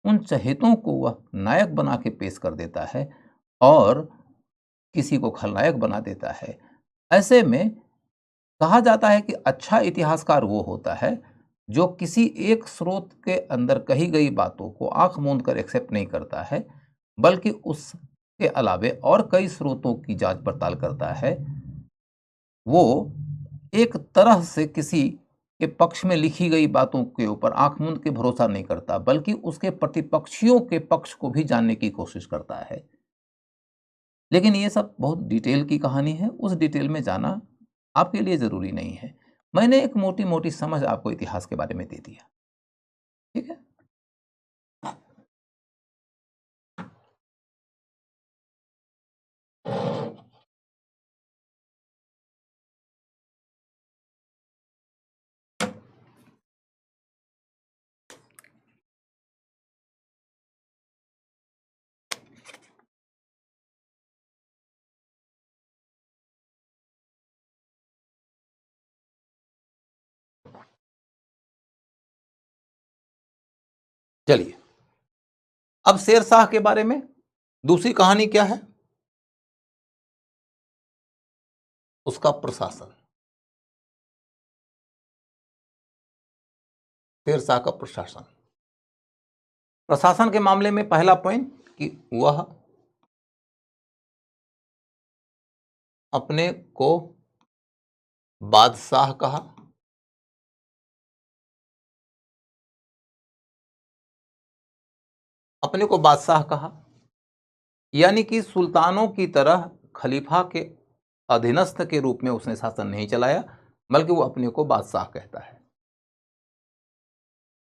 उन चहेतों को वह नायक बना के पेश कर देता है और किसी को खलनायक बना देता है। ऐसे में कहा जाता है कि अच्छा इतिहासकार वो होता है जो किसी एक स्रोत के अंदर कही गई बातों को आंख मूंद कर एक्सेप्ट नहीं करता है, बल्कि उसके अलावे और कई स्रोतों की जांच पड़ताल करता है। वो एक तरह से किसी के पक्ष में लिखी गई बातों के ऊपर आंख मूंद के भरोसा नहीं करता, बल्कि उसके प्रतिपक्षियों के पक्ष को भी जानने की कोशिश करता है। लेकिन ये सब बहुत डिटेल की कहानी है, उस डिटेल में जाना आपके लिए ज़रूरी नहीं है। मैंने एक मोटी-मोटी समझ आपको इतिहास के बारे में दे दिया, ठीक है? चलिए, अब शेरशाह के बारे में दूसरी कहानी क्या है? उसका प्रशासन। शेरशाह का प्रशासन। प्रशासन के मामले में पहला पॉइंट कि वह अपने को बादशाह कहा, अपने को बादशाह कहा, यानी कि सुल्तानों की तरह खलीफा के अधीनस्थ के रूप में उसने शासन नहीं चलाया, बल्कि वो अपने को बादशाह कहता है।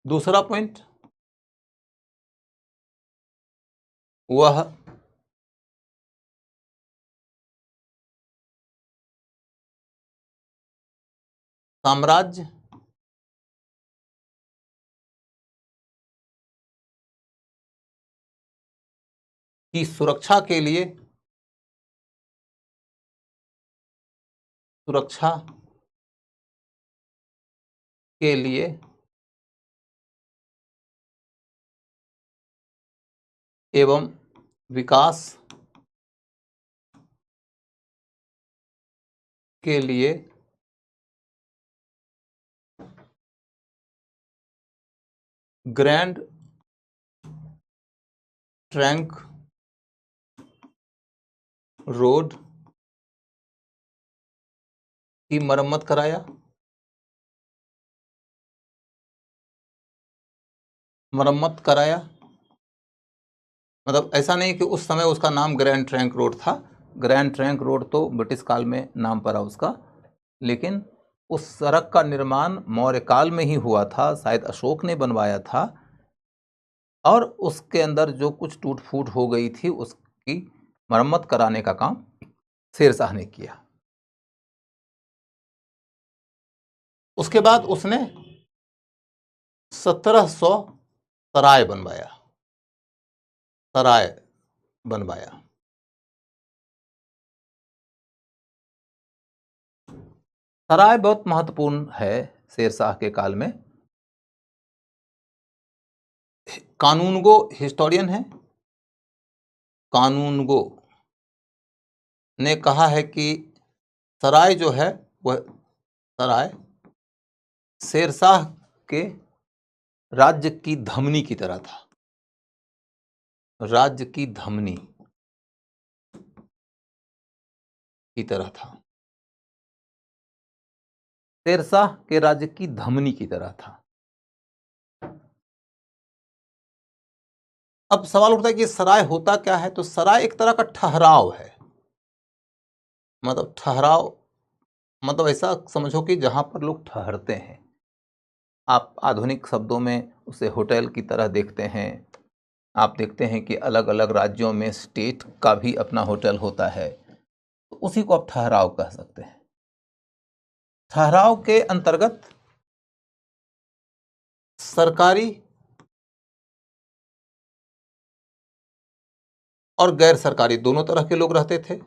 दूसरा पॉइंट, वह साम्राज्य की सुरक्षा के लिए एवं विकास के लिए ग्रैंड ट्रंक रोड की मरम्मत कराया। मतलब ऐसा नहीं कि उस समय उसका नाम ग्रैंड ट्रंक रोड था, ग्रैंड ट्रंक रोड तो ब्रिटिश काल में नाम पड़ा उसका, लेकिन उस सड़क का निर्माण मौर्य काल में ही हुआ था, शायद अशोक ने बनवाया था, और उसके अंदर जो कुछ टूट फूट हो गई थी उसकी मरम्मत कराने का काम शेरशाह ने किया। उसके बाद उसने 1700 सराय बनवाया। सराय बहुत महत्वपूर्ण है शेरशाह के काल में। कानूनगो हिस्टोरियन है, कानूनगो ने कहा है कि सराय जो है वह सराय शेरशाह के राज्य की धमनी की तरह था, राज्य की धमनी की तरह था, शेरशाह के राज्य की धमनी की तरह था। अब सवाल उठता है कि सराय होता क्या है? तो सराय एक तरह का ठहराव है, मतलब ठहराव मतलब ऐसा समझो कि जहां पर लोग ठहरते हैं। आप आधुनिक शब्दों में उसे होटल की तरह देखते हैं। आप देखते हैं कि अलग अलग राज्यों में स्टेट का भी अपना होटल होता है, तो उसी को आप ठहराव कह सकते हैं। ठहराव के अंतर्गत सरकारी और गैर सरकारी दोनों तरह के लोग रहते थे।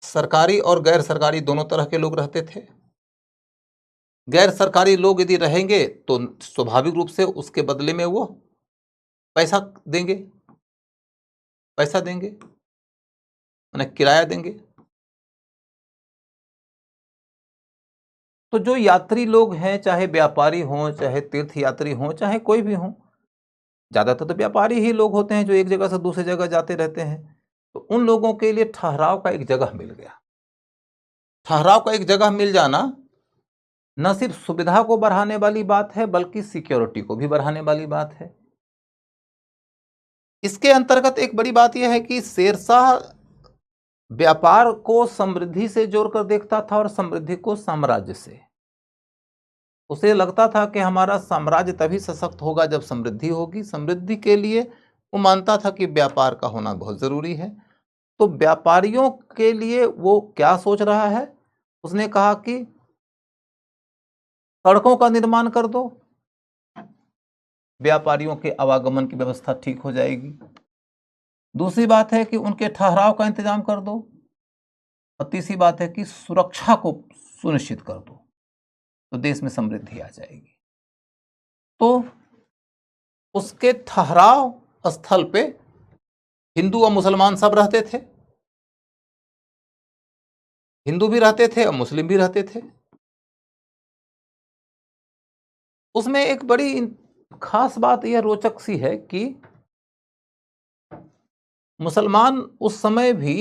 सरकारी और गैर सरकारी दोनों तरह के लोग रहते थे। गैर सरकारी लोग यदि रहेंगे तो स्वाभाविक रूप से उसके बदले में वो पैसा देंगे, पैसा देंगे माने किराया देंगे। तो जो यात्री लोग हैं, चाहे व्यापारी हों, चाहे तीर्थ यात्री हों, चाहे कोई भी हों, ज्यादातर तो व्यापारी ही लोग होते हैं जो एक जगह से दूसरी जगह जाते रहते हैं, तो उन लोगों के लिए ठहराव का एक जगह मिल गया। ठहराव का एक जगह मिल जाना न सिर्फ सुविधा को बढ़ाने वाली बात है, बल्कि सिक्योरिटी को भी बढ़ाने वाली बात है। इसके अंतर्गत एक बड़ी बात यह है कि शेरशाह व्यापार को समृद्धि से जोड़कर देखता था और समृद्धि को साम्राज्य से। उसे लगता था कि हमारा साम्राज्य तभी सशक्त होगा जब समृद्धि होगी। समृद्धि के लिए वो मानता था कि व्यापार का होना बहुत जरूरी है। तो व्यापारियों के लिए वो क्या सोच रहा है? उसने कहा कि सड़कों का निर्माण कर दो, व्यापारियों के आवागमन की व्यवस्था ठीक हो जाएगी। दूसरी बात है कि उनके ठहराव का इंतजाम कर दो, और तीसरी बात है कि सुरक्षा को सुनिश्चित कर दो, तो देश में समृद्धि आ जाएगी। तो उसके ठहराव स्थल पे हिंदू और मुसलमान सब रहते थे, हिंदू भी रहते थे और मुस्लिम भी रहते थे। उसमें एक बड़ी खास बात यह रोचक सी है कि मुसलमान उस समय भी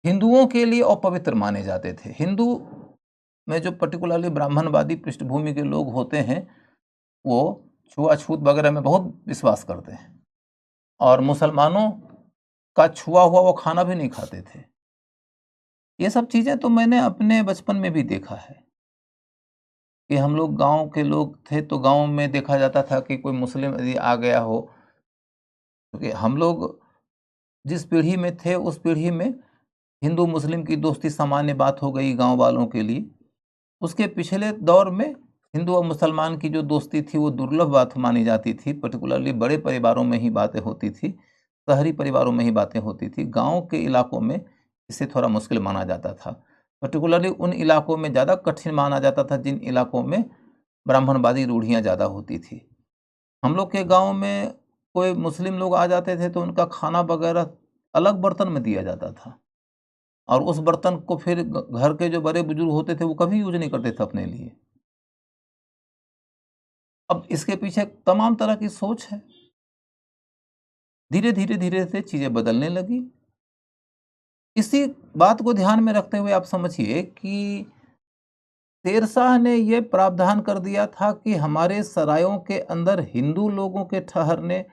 हिंदुओं के लिए अपवित्र माने जाते थे। हिंदू में जो पर्टिकुलरली ब्राह्मणवादी पृष्ठभूमि के लोग होते हैं, वो छुआछूत वगैरह में बहुत विश्वास करते हैं, और मुसलमानों का छुआ हुआ वो खाना भी नहीं खाते थे। ये सब चीजें तो मैंने अपने बचपन में भी देखा है कि हम लोग गांव के लोग थे, तो गांव में देखा जाता था कि कोई मुस्लिम यदि आ गया हो, क्योंकि हम लोग जिस पीढ़ी में थे उस पीढ़ी में हिंदू मुस्लिम की दोस्ती सामान्य बात हो गई गांव वालों के लिए। उसके पिछले दौर में हिंदू और मुसलमान की जो दोस्ती थी वो दुर्लभ बात मानी जाती थी। पर्टिकुलरली बड़े परिवारों में ही बातें होती थी, शहरी परिवारों में ही बातें होती थी। गांव के इलाकों में इसे थोड़ा मुश्किल माना जाता था। पर्टिकुलरली उन इलाकों में ज़्यादा कठिन माना जाता था जिन इलाकों में ब्राह्मणवादी रूढ़ियाँ ज़्यादा होती थी। हम लोग के गांव में कोई मुस्लिम लोग आ जाते थे तो उनका खाना वगैरह अलग बर्तन में दिया जाता था, और उस बर्तन को फिर घर के जो बड़े बुजुर्ग होते थे वो कभी यूज नहीं करते थे अपने लिए। अब इसके पीछे तमाम तरह की सोच है। धीरे धीरे धीरे से चीजें बदलने लगी। इसी बात को ध्यान में रखते हुए आप समझिए कि शेरशाह ने यह प्रावधान कर दिया था कि हमारे सरायों के अंदर हिंदू लोगों के ठहरने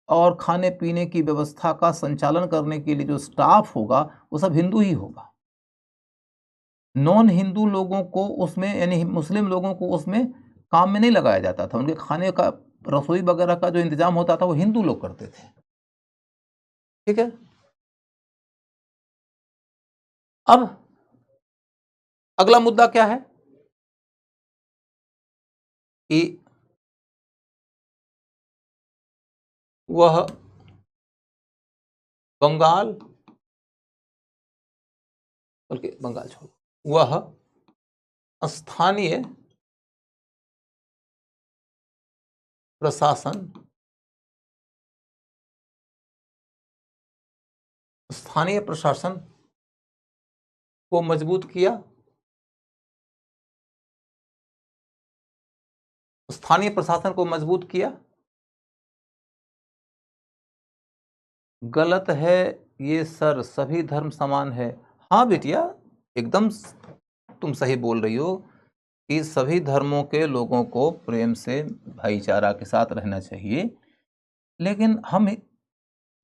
और खाने पीने की व्यवस्था का संचालन करने के लिए जो स्टाफ होगा वो सब हिंदू ही होगा। नॉन हिंदू लोगों को उसमें, यानी मुस्लिम लोगों को उसमें काम में नहीं लगाया जाता था। उनके खाने का, रसोई वगैरह का जो इंतजाम होता था वो हिंदू लोग करते थे। ठीक है। अब अगला मुद्दा क्या है कि वह बंगाल, बल्कि बंगाल छोड़ो, वह स्थानीय प्रशासन को मजबूत किया। स्थानीय प्रशासन को मजबूत किया। गलत है ये सर, सभी धर्म समान है। हाँ बेटिया, एकदम तुम सही बोल रही हो कि सभी धर्मों के लोगों को प्रेम से भाईचारा के साथ रहना चाहिए, लेकिन हम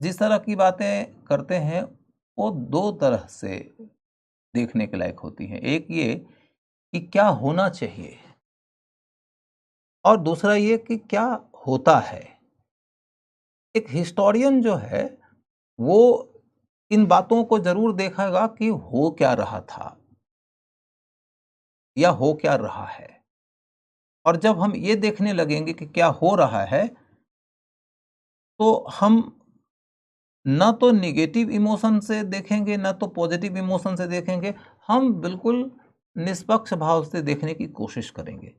जिस तरह की बातें करते हैं वो दो तरह से देखने के लायक होती हैं। एक ये कि क्या होना चाहिए, और दूसरा ये कि क्या होता है। एक हिस्टोरियन जो है वो इन बातों को जरूर देखेगा कि हो क्या रहा था या हो क्या रहा है, और जब हम ये देखने लगेंगे कि क्या हो रहा है तो हम न तो निगेटिव इमोशन से देखेंगे न तो पॉजिटिव इमोशन से देखेंगे, हम बिल्कुल निष्पक्ष भाव से देखने की कोशिश करेंगे।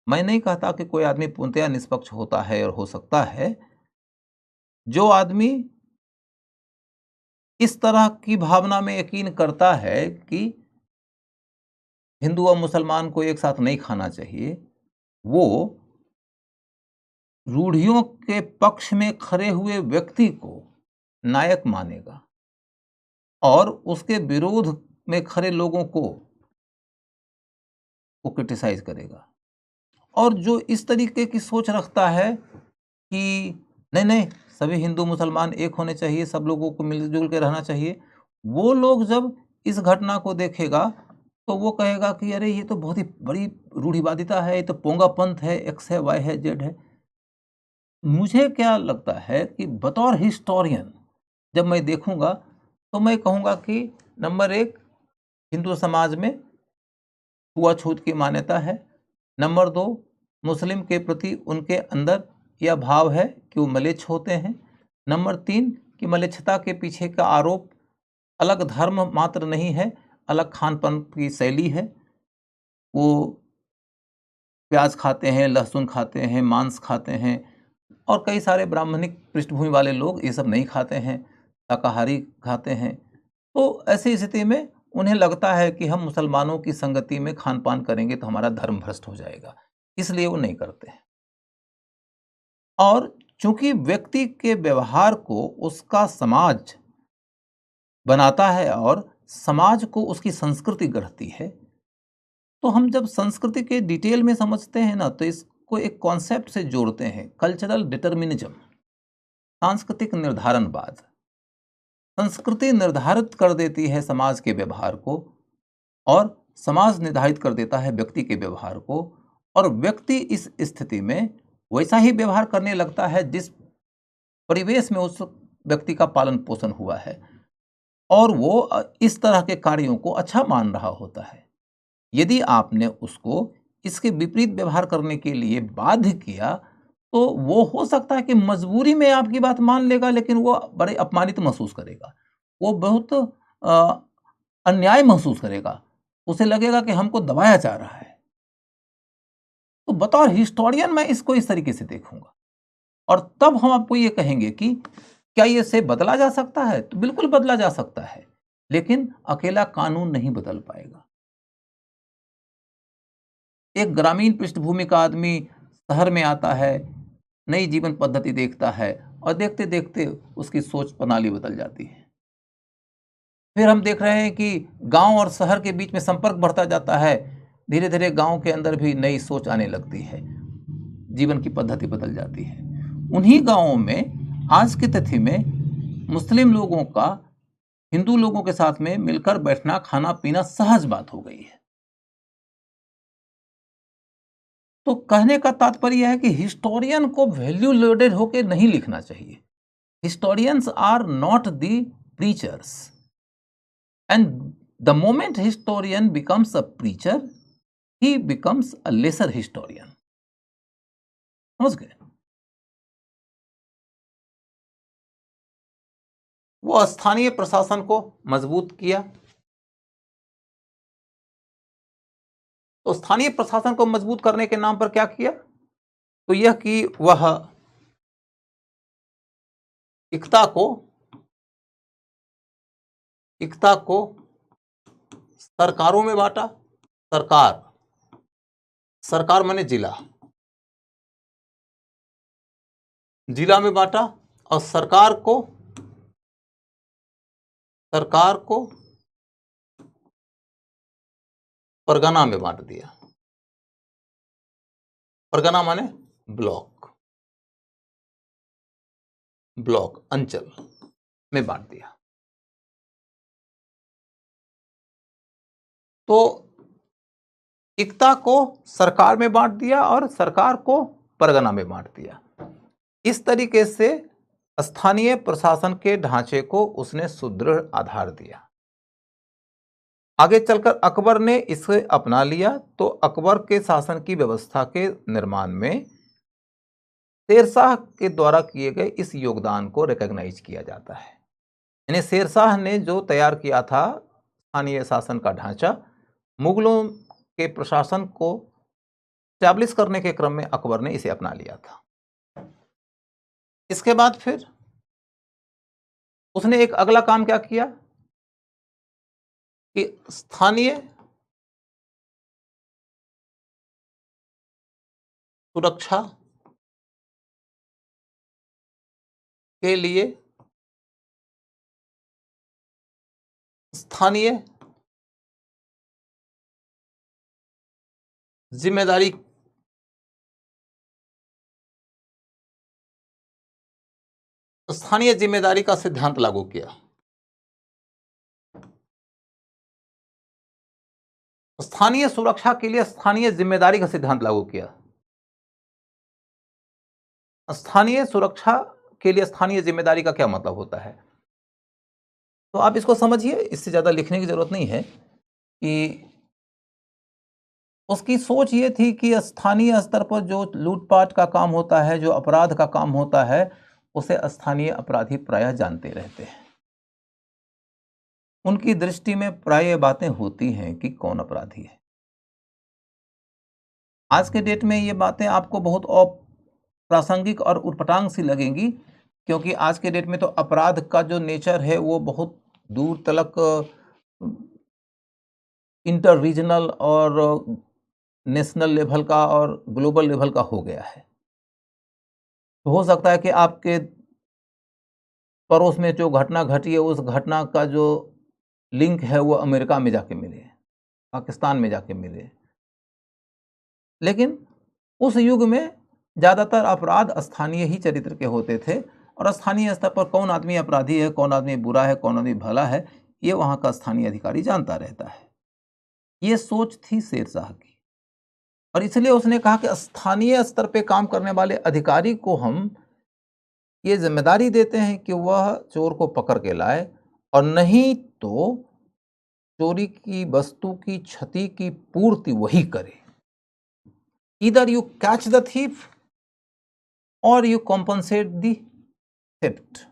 मैं नहीं कहता कि कोई आदमी पूर्णतया निष्पक्ष होता है और हो सकता है। जो आदमी इस तरह की भावना में यकीन करता है कि हिंदू और मुसलमान को एक साथ नहीं खाना चाहिए, वो रूढ़ियों के पक्ष में खड़े हुए व्यक्ति को नायक मानेगा और उसके विरोध में खड़े लोगों को क्रिटिसाइज करेगा। और जो इस तरीके की सोच रखता है कि नहीं नहीं, सभी हिंदू मुसलमान एक होने चाहिए, सब लोगों को मिलजुल के रहना चाहिए, वो लोग जब इस घटना को देखेगा तो वो कहेगा कि अरे ये तो बहुत ही बड़ी रूढ़िवादिता है, ये तो पोंगा पंथ है, एक्स है, वाई है, जेड है। मुझे क्या लगता है कि बतौर हिस्टोरियन जब मैं देखूंगा तो मैं कहूंगा कि नंबर एक, हिंदू समाज में छुआछूत की मान्यता है। नंबर दो, मुस्लिम के प्रति उनके अंदर यह भाव है कि वो मलेच्छ होते हैं। नंबर तीन, कि मलेच्छता के पीछे का आरोप अलग धर्म मात्र नहीं है, अलग खान पान की शैली है। वो प्याज खाते हैं, लहसुन खाते हैं, मांस खाते हैं, और कई सारे ब्राह्मणिक पृष्ठभूमि वाले लोग ये सब नहीं खाते हैं, शाकाहारी खाते हैं। तो ऐसी स्थिति में उन्हें लगता है कि हम मुसलमानों की संगति में खान पान करेंगे तो हमारा धर्म भ्रष्ट हो जाएगा, इसलिए वो नहीं करते हैं। और चूंकि व्यक्ति के व्यवहार को उसका समाज बनाता है और समाज को उसकी संस्कृति गढ़ती है, तो हम जब संस्कृति के डिटेल में समझते हैं ना तो इसको एक कॉन्सेप्ट से जोड़ते हैं, कल्चरल डिटर्मिनिज्म, सांस्कृतिक निर्धारणवाद। संस्कृति निर्धारित कर देती है समाज के व्यवहार को और समाज निर्धारित कर देता है व्यक्ति के व्यवहार को, और व्यक्ति इस स्थिति में वैसा ही व्यवहार करने लगता है जिस परिवेश में उस व्यक्ति का पालन पोषण हुआ है, और वो इस तरह के कार्यों को अच्छा मान रहा होता है। यदि आपने उसको इसके विपरीत व्यवहार करने के लिए बाध्य किया तो वो हो सकता है कि मजबूरी में आपकी बात मान लेगा, लेकिन वो बड़े अपमानित महसूस करेगा, वो बहुत अन्याय महसूस करेगा, उसे लगेगा कि हमको दबाया जा रहा है। तो बतौर हिस्टोरियन मैं इसको इस तरीके से देखूंगा, और तब हम आपको ये कहेंगे कि क्या ये से बदला जा सकता है, तो बिल्कुल बदला जा सकता है, लेकिन अकेला कानून नहीं बदल पाएगा। एक ग्रामीण पृष्ठभूमि का आदमी शहर में आता है, नई जीवन पद्धति देखता है, और देखते देखते उसकी सोच प्रणाली बदल जाती है। फिर हम देख रहे हैं कि गांव और शहर के बीच में संपर्क बढ़ता जाता है, धीरे धीरे गांव के अंदर भी नई सोच आने लगती है, जीवन की पद्धति बदल जाती है। उन्हीं गांवों में आज की तिथि में मुस्लिम लोगों का हिंदू लोगों के साथ में मिलकर बैठना, खाना पीना सहज बात हो गई है। तो कहने का तात्पर्य यह है कि हिस्टोरियन को वैल्यू लोडेड होकर नहीं लिखना चाहिए। Historians are not the preachers, and the moment historian becomes a preacher, he becomes a lesser historian. समझ गए? वो स्थानीय प्रशासन को मजबूत किया, तो स्थानीय प्रशासन को मजबूत करने के नाम पर क्या किया? तो यह कि वह एकता को सरकारों में बांटा। सरकार माने जिला में बांटा, और सरकार को परगना में बांट दिया। परगना माने ब्लॉक अंचल में बांट दिया। तो एकता को सरकार में बांट दिया और सरकार को परगना में बांट दिया। इस तरीके से स्थानीय प्रशासन के ढांचे को उसने सुदृढ़ आधार दिया। आगे चलकर अकबर ने इसे अपना लिया। तो अकबर के शासन की व्यवस्था के निर्माण में शेरशाह के द्वारा किए गए इस योगदान को रिकॉग्नाइज किया जाता है। यानी शेरशाह ने जो तैयार किया था स्थानीय शासन का ढांचा, मुगलों के प्रशासन को स्टैब्लिश करने के क्रम में अकबर ने इसे अपना लिया था। इसके बाद फिर उसने एक अगला काम क्या किया कि स्थानीय सुरक्षा के लिए स्थानीय जिम्मेदारी का सिद्धांत लागू किया। स्थानीय सुरक्षा के लिए स्थानीय जिम्मेदारी का सिद्धांत लागू किया। स्थानीय सुरक्षा के लिए स्थानीय जिम्मेदारी का क्या मतलब होता है? तो आप इसको समझिए, इससे ज्यादा लिखने की जरूरत नहीं है कि उसकी सोच ये थी कि स्थानीय स्तर पर जो लूटपाट का काम होता है, जो अपराध का काम होता है, उसे स्थानीय अपराधी प्रायः जानते रहते हैं। उनकी दृष्टि में प्रायः बातें होती हैं कि कौन अपराधी है। आज के डेट में ये बातें आपको बहुत अप्रासंगिक और उटपटांग सी लगेंगी, क्योंकि आज के डेट में तो अपराध का जो नेचर है वो बहुत दूर तलक इंटर रीजनल और नेशनल लेवल का और ग्लोबल लेवल का हो गया है। तो हो सकता है कि आपके पड़ोस में जो घटना घटी है, उस घटना का जो लिंक है वो अमेरिका में जाके मिले, पाकिस्तान में जाके मिले। लेकिन उस युग में ज़्यादातर अपराध स्थानीय ही चरित्र के होते थे, और स्थानीय स्तर पर कौन आदमी अपराधी है, कौन आदमी बुरा है, कौन आदमी भला है, ये वहाँ का स्थानीय अधिकारी जानता रहता है। ये सोच थी शेरशाह की, और इसलिए उसने कहा कि स्थानीय स्तर पे काम करने वाले अधिकारी को हम ये जिम्मेदारी देते हैं कि वह चोर को पकड़ के लाए, और नहीं तो चोरी की वस्तु की क्षति की पूर्ति वही करे। Either you catch the thief or you compensate the theft।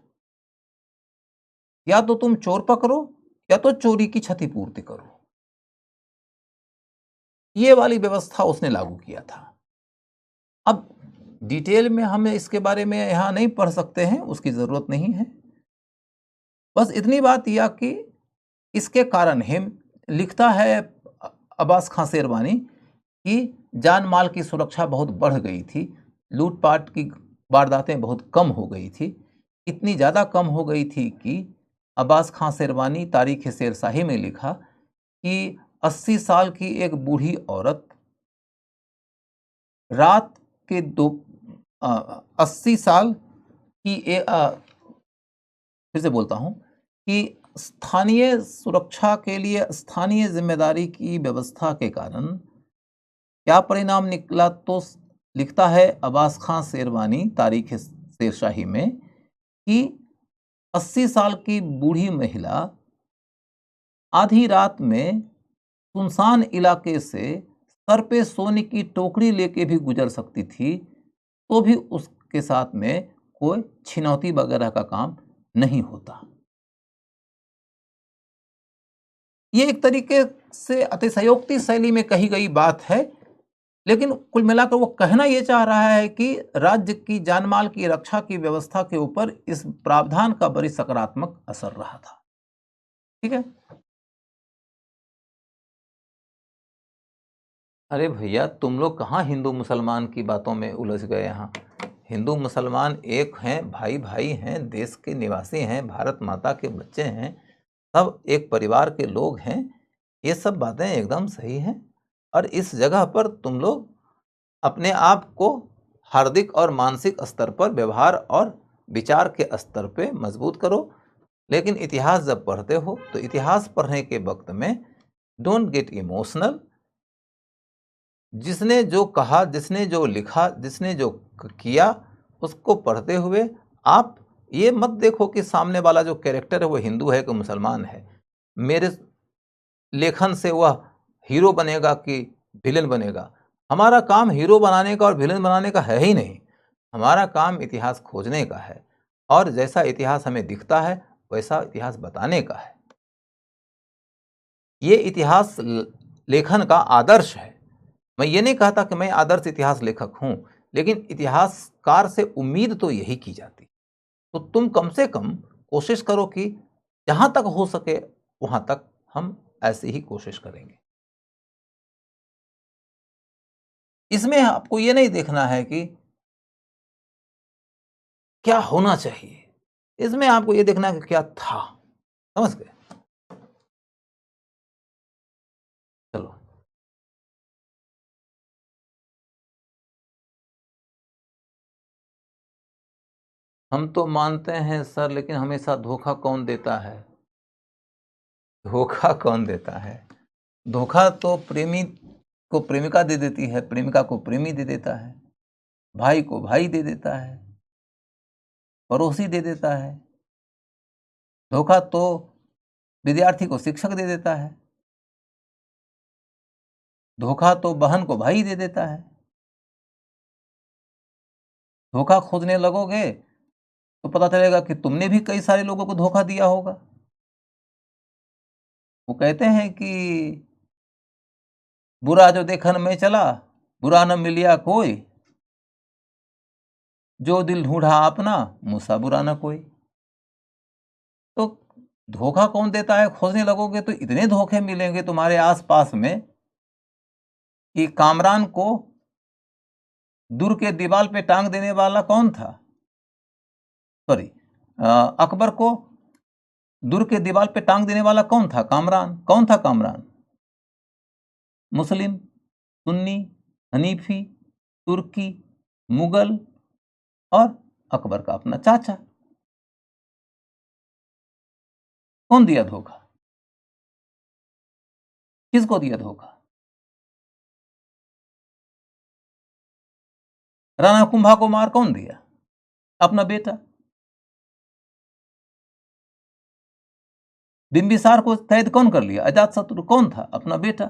या तो तुम चोर पकड़ो या तो चोरी की क्षतिपूर्ति करो। ये वाली व्यवस्था उसने लागू किया था। अब डिटेल में हम इसके बारे में यहां नहीं पढ़ सकते हैं, उसकी जरूरत नहीं है। बस इतनी बात यह कि इसके कारण हम लिखता है अब्बास खां शेरवानी कि जान माल की सुरक्षा बहुत बढ़ गई थी, लूटपाट की वारदातें बहुत कम हो गई थी। इतनी ज़्यादा कम हो गई थी कि अब्बास खां शेरवानी तारीख शेरशाही में लिखा कि 80 साल की एक बूढ़ी औरत रात के 80 साल की फिर से बोलता हूँ कि स्थानीय सुरक्षा के लिए स्थानीय जिम्मेदारी की व्यवस्था के कारण क्या परिणाम निकला, तो लिखता है अब्बास खां शेरवानी तारीख शेरशाही में कि 80 साल की बूढ़ी महिला आधी रात में सुनसान इलाके से सर पे सोने की टोकरी लेके भी गुजर सकती थी, तो भी उसके साथ में कोई छिनौती वगैरह का काम नहीं होता। ये एक तरीके से अतिशयोक्ति शैली में कही गई बात है, लेकिन कुल मिलाकर वो कहना ये चाह रहा है कि राज्य की जानमाल की रक्षा की व्यवस्था के ऊपर इस प्रावधान का बड़ी सकारात्मक असर रहा था। ठीक है। अरे भैया, तुम लोग कहाँ हिंदू मुसलमान की बातों में उलझ गए। यहाँ हिंदू मुसलमान एक हैं, भाई भाई हैं, देश के निवासी हैं, भारत माता के बच्चे हैं, सब एक परिवार के लोग हैं। ये सब बातें एकदम सही हैं। और इस जगह पर तुम लोग अपने आप को हार्दिक और मानसिक स्तर पर, व्यवहार और विचार के स्तर पे मजबूत करो। लेकिन इतिहास जब पढ़ते हो तो इतिहास पढ़ने के वक्त में डोंट गेट इमोशनल। जिसने जो कहा, जिसने जो लिखा, जिसने जो किया, उसको पढ़ते हुए आप ये मत देखो कि सामने वाला जो कैरेक्टर है वो हिंदू है कि मुसलमान है, मेरे लेखन से वह हीरो बनेगा कि विलेन बनेगा। हमारा काम हीरो बनाने का और विलेन बनाने का है ही नहीं। हमारा काम इतिहास खोजने का है, और जैसा इतिहास हमें दिखता है वैसा इतिहास बताने का है। ये इतिहास लेखन का आदर्श है। मैं ये नहीं कहता कि मैं आदर्श इतिहास लेखक हूं, लेकिन इतिहासकार से उम्मीद तो यही की जाती। तो तुम कम से कम कोशिश करो कि जहां तक हो सके वहां तक हम ऐसे ही कोशिश करेंगे। इसमें आपको ये नहीं देखना है कि क्या होना चाहिए, इसमें आपको ये देखना है कि क्या था। समझ गए? चलो, हम तो मानते हैं सर, लेकिन हमेशा धोखा कौन देता है? धोखा कौन देता है? धोखा तो प्रेमी को प्रेमिका दे देती है, प्रेमिका को प्रेमी दे देता है, भाई को भाई दे देता है, पड़ोसी दे देता है। धोखा तो विद्यार्थी को शिक्षक दे देता है। धोखा तो बहन को भाई दे देता है। धोखा खोजने लगोगे तो पता चलेगा कि तुमने भी कई सारे लोगों को धोखा दिया होगा। वो कहते हैं कि बुरा जो देखन में चला, बुरा न मिलिया कोई, जो दिल ढूंढा अपना, मूसा बुरा न कोई। तो धोखा कौन देता है खोजने लगोगे तो इतने धोखे मिलेंगे तुम्हारे आसपास में कि कामरान को दूर के दीवार पे टांग देने वाला कौन था? सॉरी, अकबर को दूर के दीवार पे टांग देने वाला कौन था? कामरान। कौन था कामरान? मुस्लिम, सुन्नी, हनीफी, तुर्की, मुगल और अकबर का अपना चाचा। कौन दिया धोखा? किसको दिया धोखा? राणा कुंभा को मार कौन दिया? अपना बेटा। बिंबिसार को कैद कौन कर लिया? अजात शत्रु कौन था? अपना बेटा।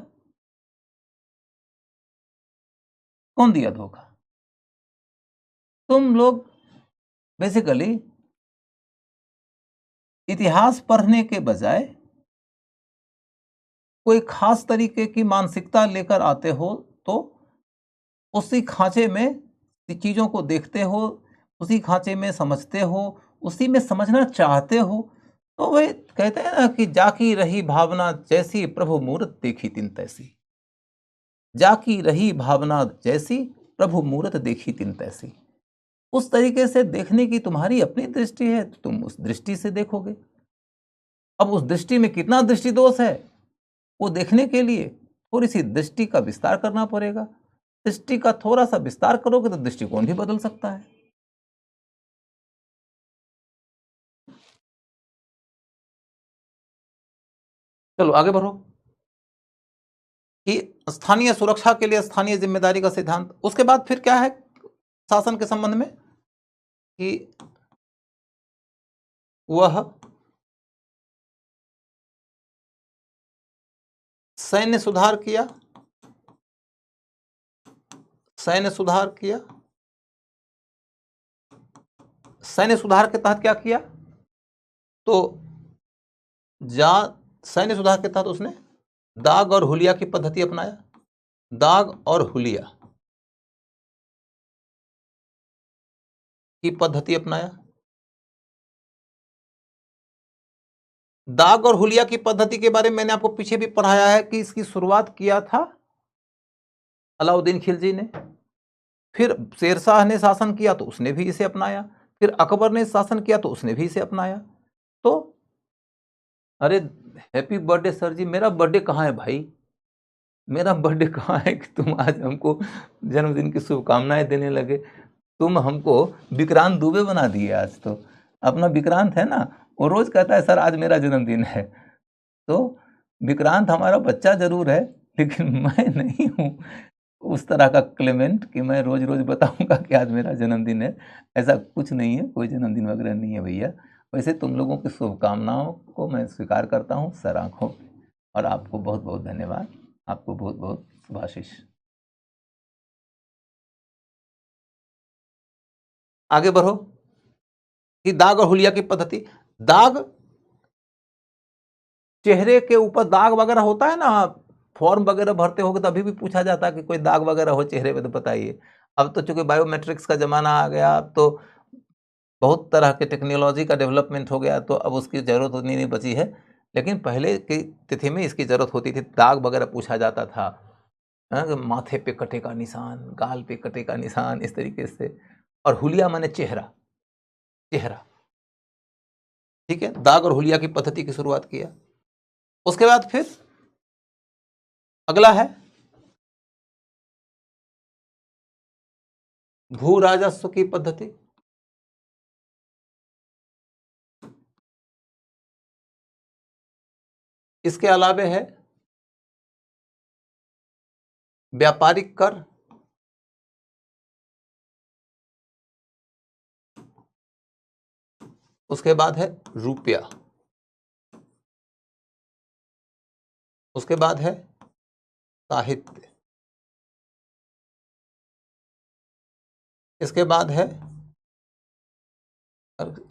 कौन दिया धोखा? तुम लोग बेसिकली इतिहास पढ़ने के बजाय कोई खास तरीके की मानसिकता लेकर आते हो, तो उसी खांचे में चीजों को देखते हो, उसी खांचे में समझते हो, उसी में समझना चाहते हो। तो वही कहते हैं ना कि जाकी रही भावना जैसी, प्रभु मूरत देखी तिन तैसी। जाकी रही भावना जैसी, प्रभु मूरत देखी तिन तैसी। उस तरीके से देखने की तुम्हारी अपनी दृष्टि है, तो तुम उस दृष्टि से देखोगे। अब उस दृष्टि में कितना दृष्टि दोष है, वो देखने के लिए थोड़ी सी दृष्टि का विस्तार करना पड़ेगा। दृष्टि का थोड़ा सा विस्तार करोगे तो दृष्टिकोण भी बदल सकता है। चलो आगे बढ़ो। कि स्थानीय सुरक्षा के लिए स्थानीय जिम्मेदारी का सिद्धांत, उसके बाद फिर क्या है शासन के संबंध में कि वह सैन्य सुधार किया। सैन्य सुधार किया। सैन्य सुधार के तहत क्या किया? तो सैन्य सुधार के तहत उसने दाग और हुलिया की पद्धति अपनाया। दाग और हुलिया की पद्धति अपनाया। दाग और हुलिया की पद्धति के बारे में मैंने आपको पीछे भी पढ़ाया है कि इसकी शुरुआत किया था अलाउद्दीन खिलजी ने। फिर शेरशाह ने शासन किया तो उसने भी इसे अपनाया। फिर अकबर ने शासन किया तो उसने भी इसे अपनाया। तो अरे हैप्पी बर्थडे सर जी, मेरा बर्थडे कहाँ है भाई? मेरा बर्थडे कहाँ है कि तुम आज हमको जन्मदिन की शुभकामनाएं देने लगे? तुम हमको विक्रांत दुबे बना दिए आज तो। अपना विक्रांत है ना, वो रोज कहता है सर आज मेरा जन्मदिन है। तो विक्रांत हमारा बच्चा जरूर है, लेकिन मैं नहीं हूँ उस तरह का क्लेमेंट कि मैं रोज रोज बताऊंगा कि आज मेरा जन्मदिन है। ऐसा कुछ नहीं है, कोई जन्मदिन वगैरह नहीं है भैया। वैसे तुम लोगों की शुभकामनाओं को मैं स्वीकार करता हूँ सर आंखों, और आपको बहुत बहुत धन्यवाद। आपको बहुत बहुत शुभाशीष। आगे बढ़ो कि दाग और हुलिया की पद्धति। दाग, चेहरे के ऊपर दाग वगैरह होता है ना, फॉर्म वगैरह भरते होगे तो अभी भी पूछा जाता है कि कोई दाग वगैरह हो चेहरे पे तो बताइए। अब तो चूंकि बायोमेट्रिक्स का जमाना आ गया, अब तो बहुत तरह के टेक्नोलॉजी का डेवलपमेंट हो गया, तो अब उसकी जरूरत उतनी नहीं बची है। लेकिन पहले की तिथि में इसकी जरूरत होती थी, दाग वगैरह पूछा जाता था। हाँ, कि माथे पे कटे का निशान, गाल पे कटे का निशान, इस तरीके से। और हुलिया माने चेहरा, चेहरा। ठीक है, दाग और हुलिया की पद्धति की शुरुआत किया। उसके बाद फिर अगला है भू राजस्व की पद्धति। इसके अलावे है व्यापारिक कर। उसके बाद है रुपया। उसके बाद है साहित्य। इसके बाद है,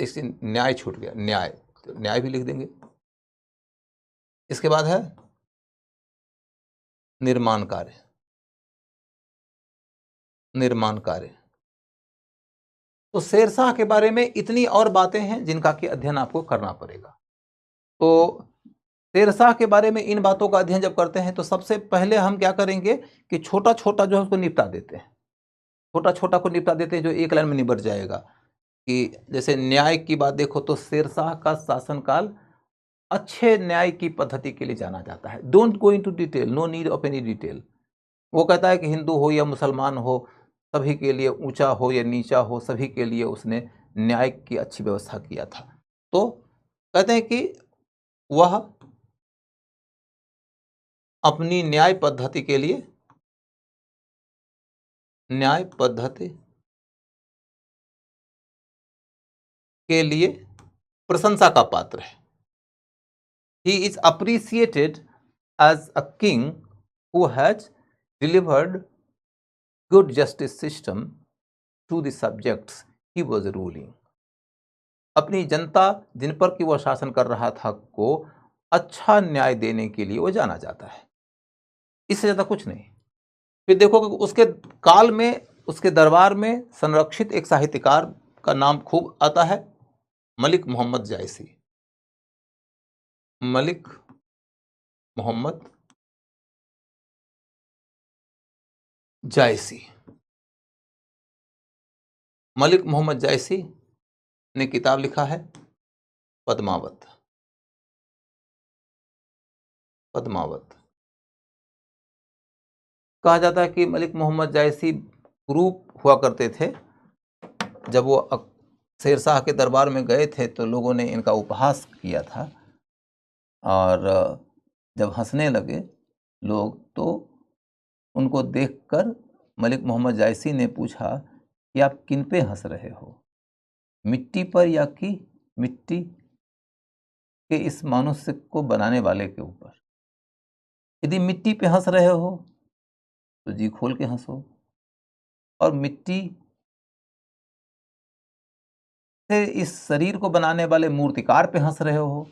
इससे न्याय छूट गया, न्याय, तो न्याय भी लिख देंगे। इसके बाद है निर्माण कार्य। निर्माण कार्य। तो शेरशाह के बारे में इतनी और बातें हैं जिनका कि अध्ययन आपको करना पड़ेगा। तो शेरशाह के बारे में इन बातों का अध्ययन जब करते हैं तो सबसे पहले हम क्या करेंगे कि छोटा छोटा जो है उसको निपटा देते हैं। छोटा छोटा को निपटा देते हैं जो एक लाइन में निबट जाएगा। कि जैसे न्याय की बात देखो तो शेरशाह का शासनकाल अच्छे न्याय की पद्धति के लिए जाना जाता है। Don't go into detail, no need of any detail. वो कहता है कि हिंदू हो या मुसलमान हो, सभी के लिए, ऊंचा हो या नीचा हो, सभी के लिए उसने न्याय की अच्छी व्यवस्था किया था। तो कहते हैं कि वह अपनी न्याय पद्धति के लिए, न्याय पद्धति के लिए प्रशंसा का पात्र है। He is appreciated as a king who has delivered good justice system to the subjects he was ruling. अपनी जनता जिन पर कि वह शासन कर रहा था को अच्छा न्याय देने के लिए वो जाना जाता है, इससे ज्यादा कुछ नहीं। फिर देखो कि उसके काल में, उसके दरबार में संरक्षित एक साहित्यकार का नाम खूब आता है, मलिक मोहम्मद जायसी। मलिक मोहम्मद जायसी। मलिक मोहम्मद जायसी ने किताब लिखा है पद्मावत। पद्मावत। कहा जाता है कि मलिक मोहम्मद जायसी कुरूप हुआ करते थे। जब वो शेरशाह के दरबार में गए थे तो लोगों ने इनका उपहास किया था, और जब हंसने लगे लोग तो उनको देखकर मलिक मोहम्मद जायसी ने पूछा कि आप किन पे हंस रहे हो, मिट्टी पर या कि मिट्टी के इस मनुष्य को बनाने वाले के ऊपर? यदि मिट्टी पे हंस रहे हो तो जी खोल के हंसो, और मिट्टी से इस शरीर को बनाने वाले मूर्तिकार पे हंस रहे हो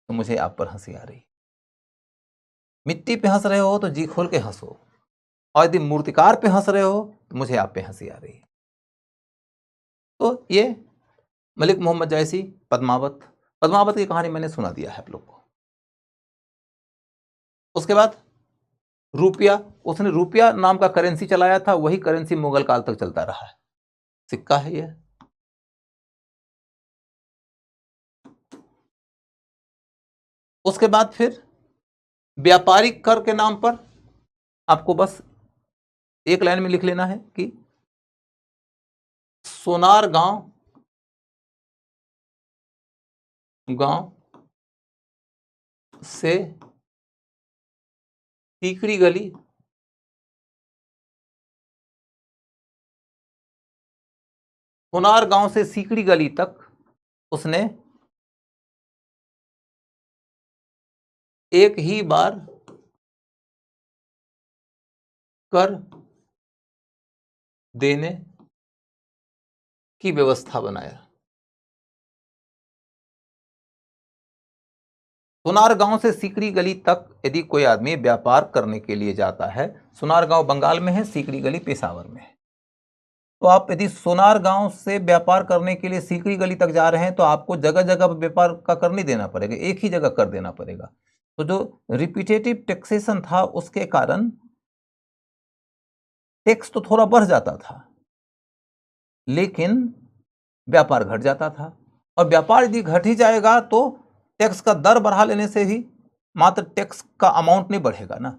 तो मुझे आप पर हंसी आ रही है। मिट्टी पे हंस रहे हो तो जी खोल के हंसो, और यदि मूर्तिकार पे हंस रहे हो तो मुझे आप पे हंसी आ रही है। तो ये मलिक मोहम्मद जैसी पद्मावत, पद्मावत की कहानी मैंने सुना दिया है आप लोग को। उसके बाद रुपया, उसने रुपया नाम का करेंसी चलाया था, वही करेंसी मुगल काल तक चलता रहा है, सिक्का है यह। उसके बाद फिर व्यापारिक कर के नाम पर आपको बस एक लाइन में लिख लेना है कि सोनार गांव से सीकड़ी गली सोनार गांव से सीकड़ी गली तक उसने एक ही बार कर देने की व्यवस्था बनाया। सोनार गांव से सीकड़ी गली तक यदि कोई आदमी व्यापार करने के लिए जाता है, सोनार गांव बंगाल में है, सीकड़ी गली पेशावर में है, तो आप यदि सोनार गांव से व्यापार करने के लिए सीकड़ी गली तक जा रहे हैं तो आपको जगह जगह पर व्यापार का कर नहीं देना पड़ेगा, एक ही जगह कर देना पड़ेगा। तो जो रिपीटेटिव टैक्सेशन था उसके कारण टैक्स तो थोड़ा बढ़ जाता था, लेकिन व्यापार घट जाता था। और व्यापार यदि घट ही जाएगा तो टैक्स का दर बढ़ा लेने से ही मात्र टैक्स का अमाउंट नहीं बढ़ेगा ना।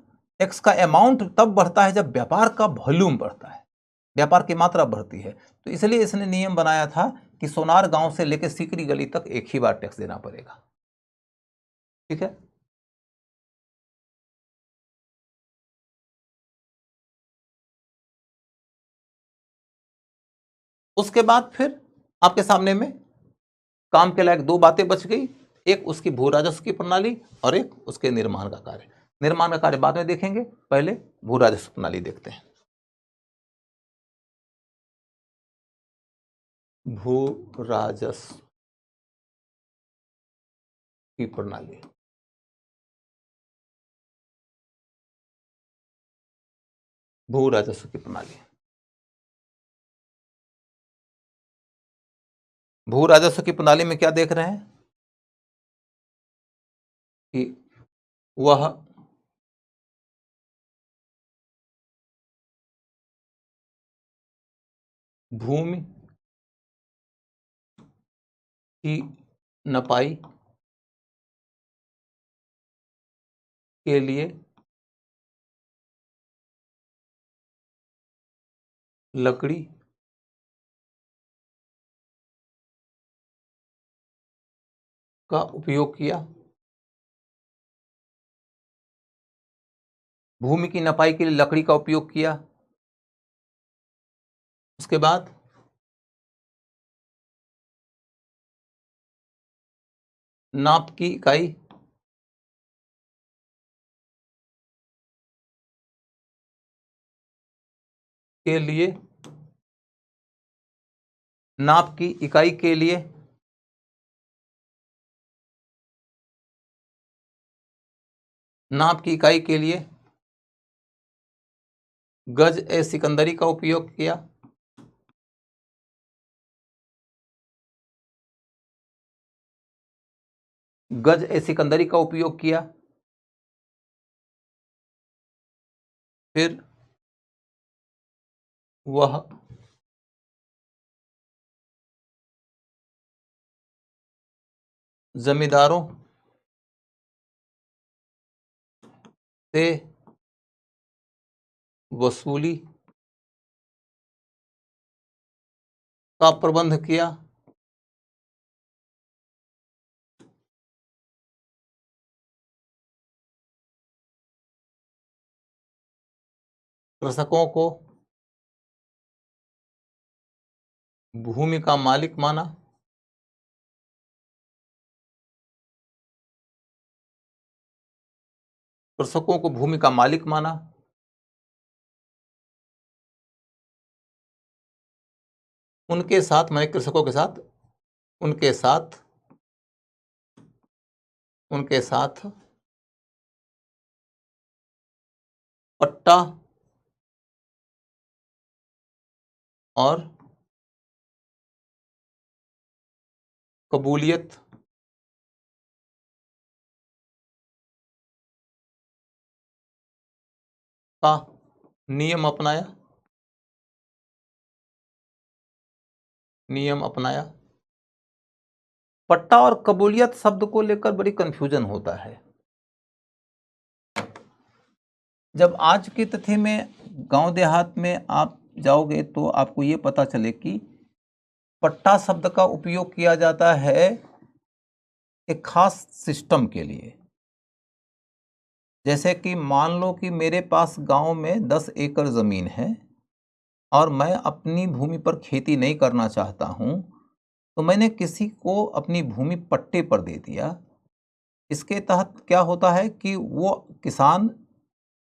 टैक्स का अमाउंट तब बढ़ता है जब व्यापार का वॉल्यूम बढ़ता है, व्यापार की मात्रा बढ़ती है। तो इसलिए इसने नियम बनाया था कि सोनार गांव से लेकर सीकरी गली तक एक ही बार टैक्स देना पड़ेगा। ठीक है। उसके बाद फिर आपके सामने में काम के लायक दो बातें बच गई, एक उसकी भू राजस्व की प्रणाली और एक उसके निर्माण का कार्य। निर्माण का कार्य बाद में देखेंगे, पहले भू राजस्व प्रणाली देखते हैं। भू राजस्व की प्रणाली, भू राजस्व की प्रणाली। भू राजस्व की प्रणाली में क्या देख रहे हैं कि वह भूमि की नपाई के लिए लकड़ी का उपयोग किया। भूमि की नपाई के लिए लकड़ी का उपयोग किया। उसके बाद नाप की इकाई के लिए, नाप की इकाई के लिए नाप की इकाई के लिए गज ए सिकंदरी का उपयोग किया। गज ए सिकंदरी का उपयोग किया। फिर वह जमींदारों से वसूली का प्रबंध किया। कृषकों को भूमि का मालिक माना। कृषकों को भूमि का मालिक माना। उनके साथ, मैं कृषकों के साथ, उनके साथ उनके साथ पट्टा और कबूलियत का नियम अपनाया। पट्टा और कबूलियत शब्द को लेकर बड़ी कंफ्यूजन होता है। जब आज की तिथि में गांव देहात में आप जाओगे तो आपको ये पता चले कि पट्टा शब्द का उपयोग किया जाता है एक खास सिस्टम के लिए। जैसे कि मान लो कि मेरे पास गांव में 10 एकड़ ज़मीन है और मैं अपनी भूमि पर खेती नहीं करना चाहता हूं, तो मैंने किसी को अपनी भूमि पट्टे पर दे दिया। इसके तहत क्या होता है कि वो किसान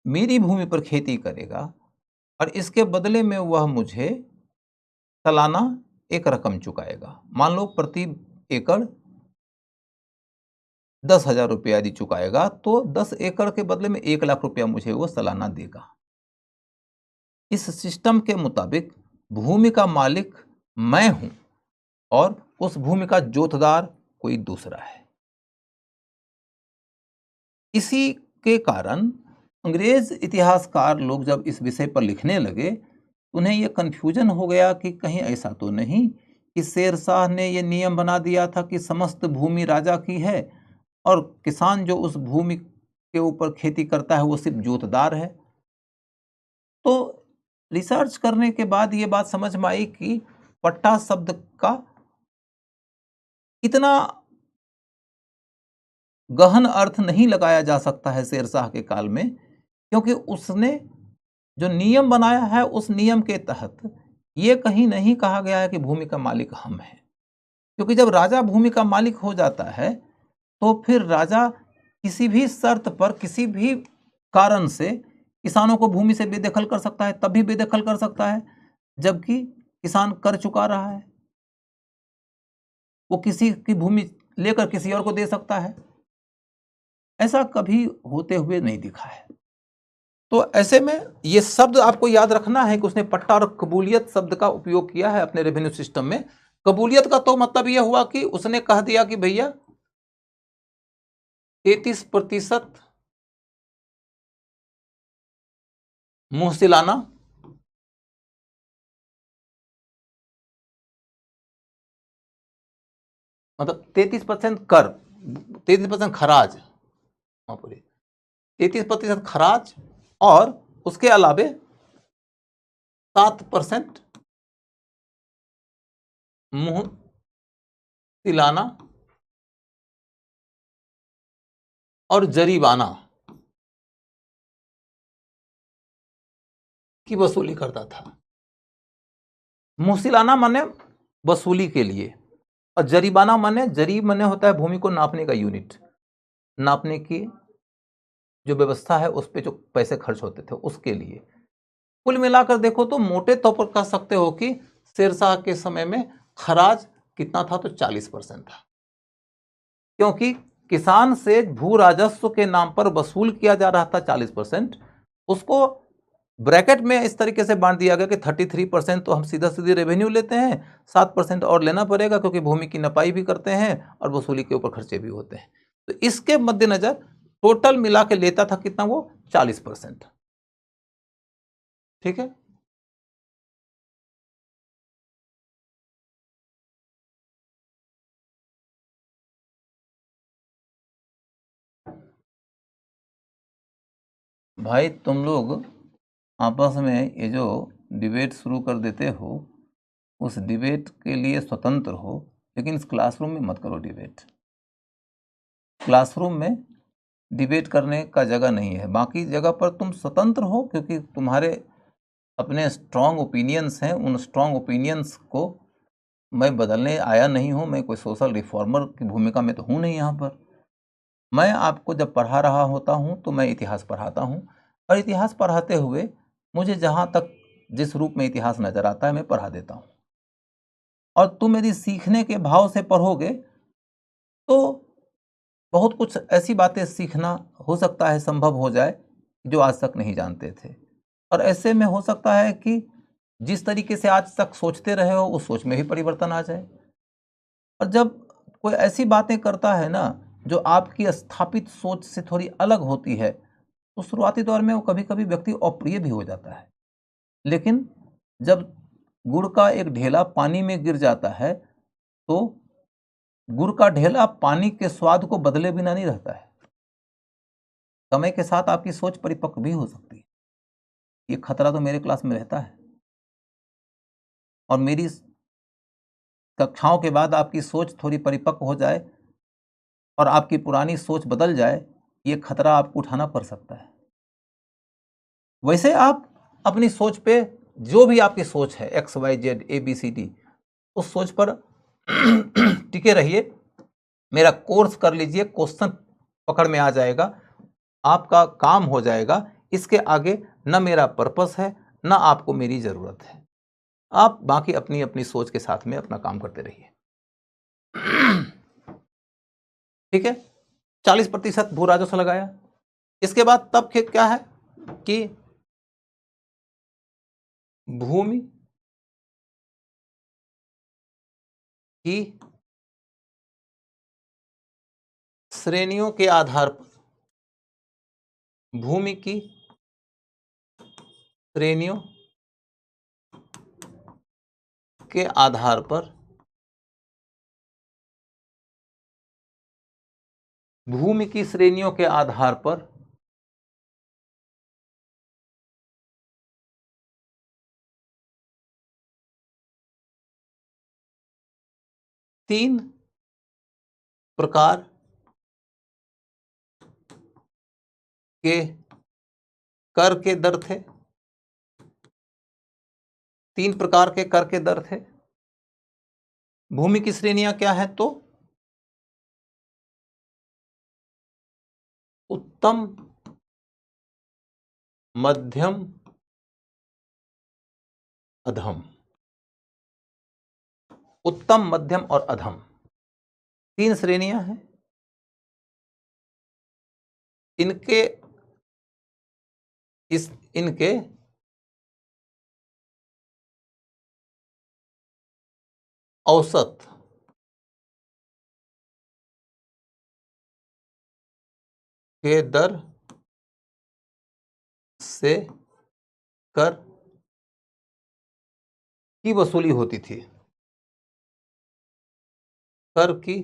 मेरी भूमि पर खेती करेगा और इसके बदले में वह मुझे सालाना एक रकम चुकाएगा। मान लो प्रति एकड़ 10,000 रुपया यदि चुकाएगा तो 10 एकड़ के बदले में 1,00,000 रुपया मुझे वो सालाना देगा। इस सिस्टम के मुताबिक भूमि का मालिक मैं हूं और उस भूमि का जोतदार कोई दूसरा है। इसी के कारण अंग्रेज इतिहासकार लोग जब इस विषय पर लिखने लगे, उन्हें यह कन्फ्यूजन हो गया कि कहीं ऐसा तो नहीं कि शेरशाह ने यह नियम बना दिया था कि समस्त भूमि राजा की है और किसान जो उस भूमि के ऊपर खेती करता है वो सिर्फ जोतदार है। तो रिसर्च करने के बाद ये बात समझ में आई कि पट्टा शब्द का इतना गहन अर्थ नहीं लगाया जा सकता है शेरशाह के काल में, क्योंकि उसने जो नियम बनाया है उस नियम के तहत ये कहीं नहीं कहा गया है कि भूमि का मालिक हम हैं। क्योंकि जब राजा भूमि का मालिक हो जाता है तो फिर राजा किसी भी शर्त पर किसी भी कारण से किसानों को भूमि से बेदखल कर सकता है, तभी बेदखल कर सकता है जबकि किसान कर चुका रहा है। वो किसी की भूमि लेकर किसी और को दे सकता है, ऐसा कभी होते हुए नहीं दिखा है। तो ऐसे में ये शब्द आपको याद रखना है कि उसने पट्टा और कबूलियत शब्द का उपयोग किया है अपने रेवेन्यू सिस्टम में। कबूलियत का तो मतलब यह हुआ कि उसने कह दिया कि भैया 33% मुहसिलाना मतलब 33% कर, 33% खराज, 33% खराज और उसके अलावे 7% मुहसिलाना और जरीमाना की वसूली करता था। मुहसिलाना माने वसूली के लिए और जरीमाना माने, जरीब माने होता है भूमि को नापने का यूनिट, नापने की जो व्यवस्था है उस पे जो पैसे खर्च होते थे उसके लिए। कुल मिलाकर देखो तो मोटे तौर पर कह सकते हो कि शेरशाह के समय में खराज कितना था, तो 40% था। क्योंकि किसान से भू राजस्व के नाम पर वसूल किया जा रहा था 40%, उसको ब्रैकेट में इस तरीके से बांट दिया गया कि 33% तो हम सीधा सीधे रेवेन्यू लेते हैं, 7% और लेना पड़ेगा क्योंकि भूमि की नपाई भी करते हैं और वसूली के ऊपर खर्चे भी होते हैं। तो इसके मद्देनजर टोटल मिला के लेता था कितना, वो 40%। ठीक है। भाई तुम लोग आपस में ये जो डिबेट शुरू कर देते हो, उस डिबेट के लिए स्वतंत्र हो, लेकिन इस क्लासरूम में मत करो डिबेट। क्लासरूम में डिबेट करने का जगह नहीं है। बाकी जगह पर तुम स्वतंत्र हो क्योंकि तुम्हारे अपने स्ट्रॉन्ग ओपिनियंस हैं। उन स्ट्रॉन्ग ओपिनियंस को मैं बदलने आया नहीं हूँ। मैं कोई सोशल रिफॉर्मर की भूमिका में तो हूँ नहीं यहाँ पर। मैं आपको जब पढ़ा रहा होता हूँ तो मैं इतिहास पढ़ाता हूँ और इतिहास पढ़ाते हुए मुझे जहाँ तक जिस रूप में इतिहास नज़र आता है मैं पढ़ा देता हूँ। और तुम यदि सीखने के भाव से पढ़ोगे तो बहुत कुछ ऐसी बातें सीखना हो सकता है संभव हो जाए जो आज तक नहीं जानते थे। और ऐसे में हो सकता है कि जिस तरीके से आज तक सोचते रहे हो उस सोच में भी परिवर्तन आ जाए। और जब कोई ऐसी बातें करता है ना जो आपकी स्थापित सोच से थोड़ी अलग होती है, तो शुरुआती दौर में वो कभी कभी व्यक्ति अप्रिय भी हो जाता है। लेकिन जब गुड़ का एक ढेला पानी में गिर जाता है तो गुड़ का ढेला पानी के स्वाद को बदले बिना नहीं रहता है। समय के साथ आपकी सोच परिपक्व भी हो सकती है। ये खतरा तो मेरे क्लास में रहता है। और मेरी कक्षाओं के बाद आपकी सोच थोड़ी परिपक्व हो जाए और आपकी पुरानी सोच बदल जाए, ये खतरा आपको उठाना पड़ सकता है। वैसे आप अपनी सोच पे, जो भी आपकी सोच है XYZ ABCD, उस सोच पर टिके रहिए। मेरा कोर्स कर लीजिए, क्वेश्चन पकड़ में आ जाएगा, आपका काम हो जाएगा। इसके आगे न मेरा पर्पस है न आपको मेरी जरूरत है। आप बाकी अपनी अपनी सोच के साथ में अपना काम करते रहिए। ठीक है, 40% भू राजस्व लगाया। इसके बाद तब क्या है कि भूमि की श्रेणियों के आधार पर, भूमि की श्रेणियों के आधार पर भूमि की श्रेणियों के आधार पर तीन प्रकार के कर के दर थे। तीन प्रकार के कर के दर थे। भूमि की श्रेणियां क्या है? तो उत्तम, मध्यम, अधम। उत्तम, मध्यम और अधम, तीन श्रेणियां हैं। इनके औसत के दर से कर की वसूली होती थी। कर की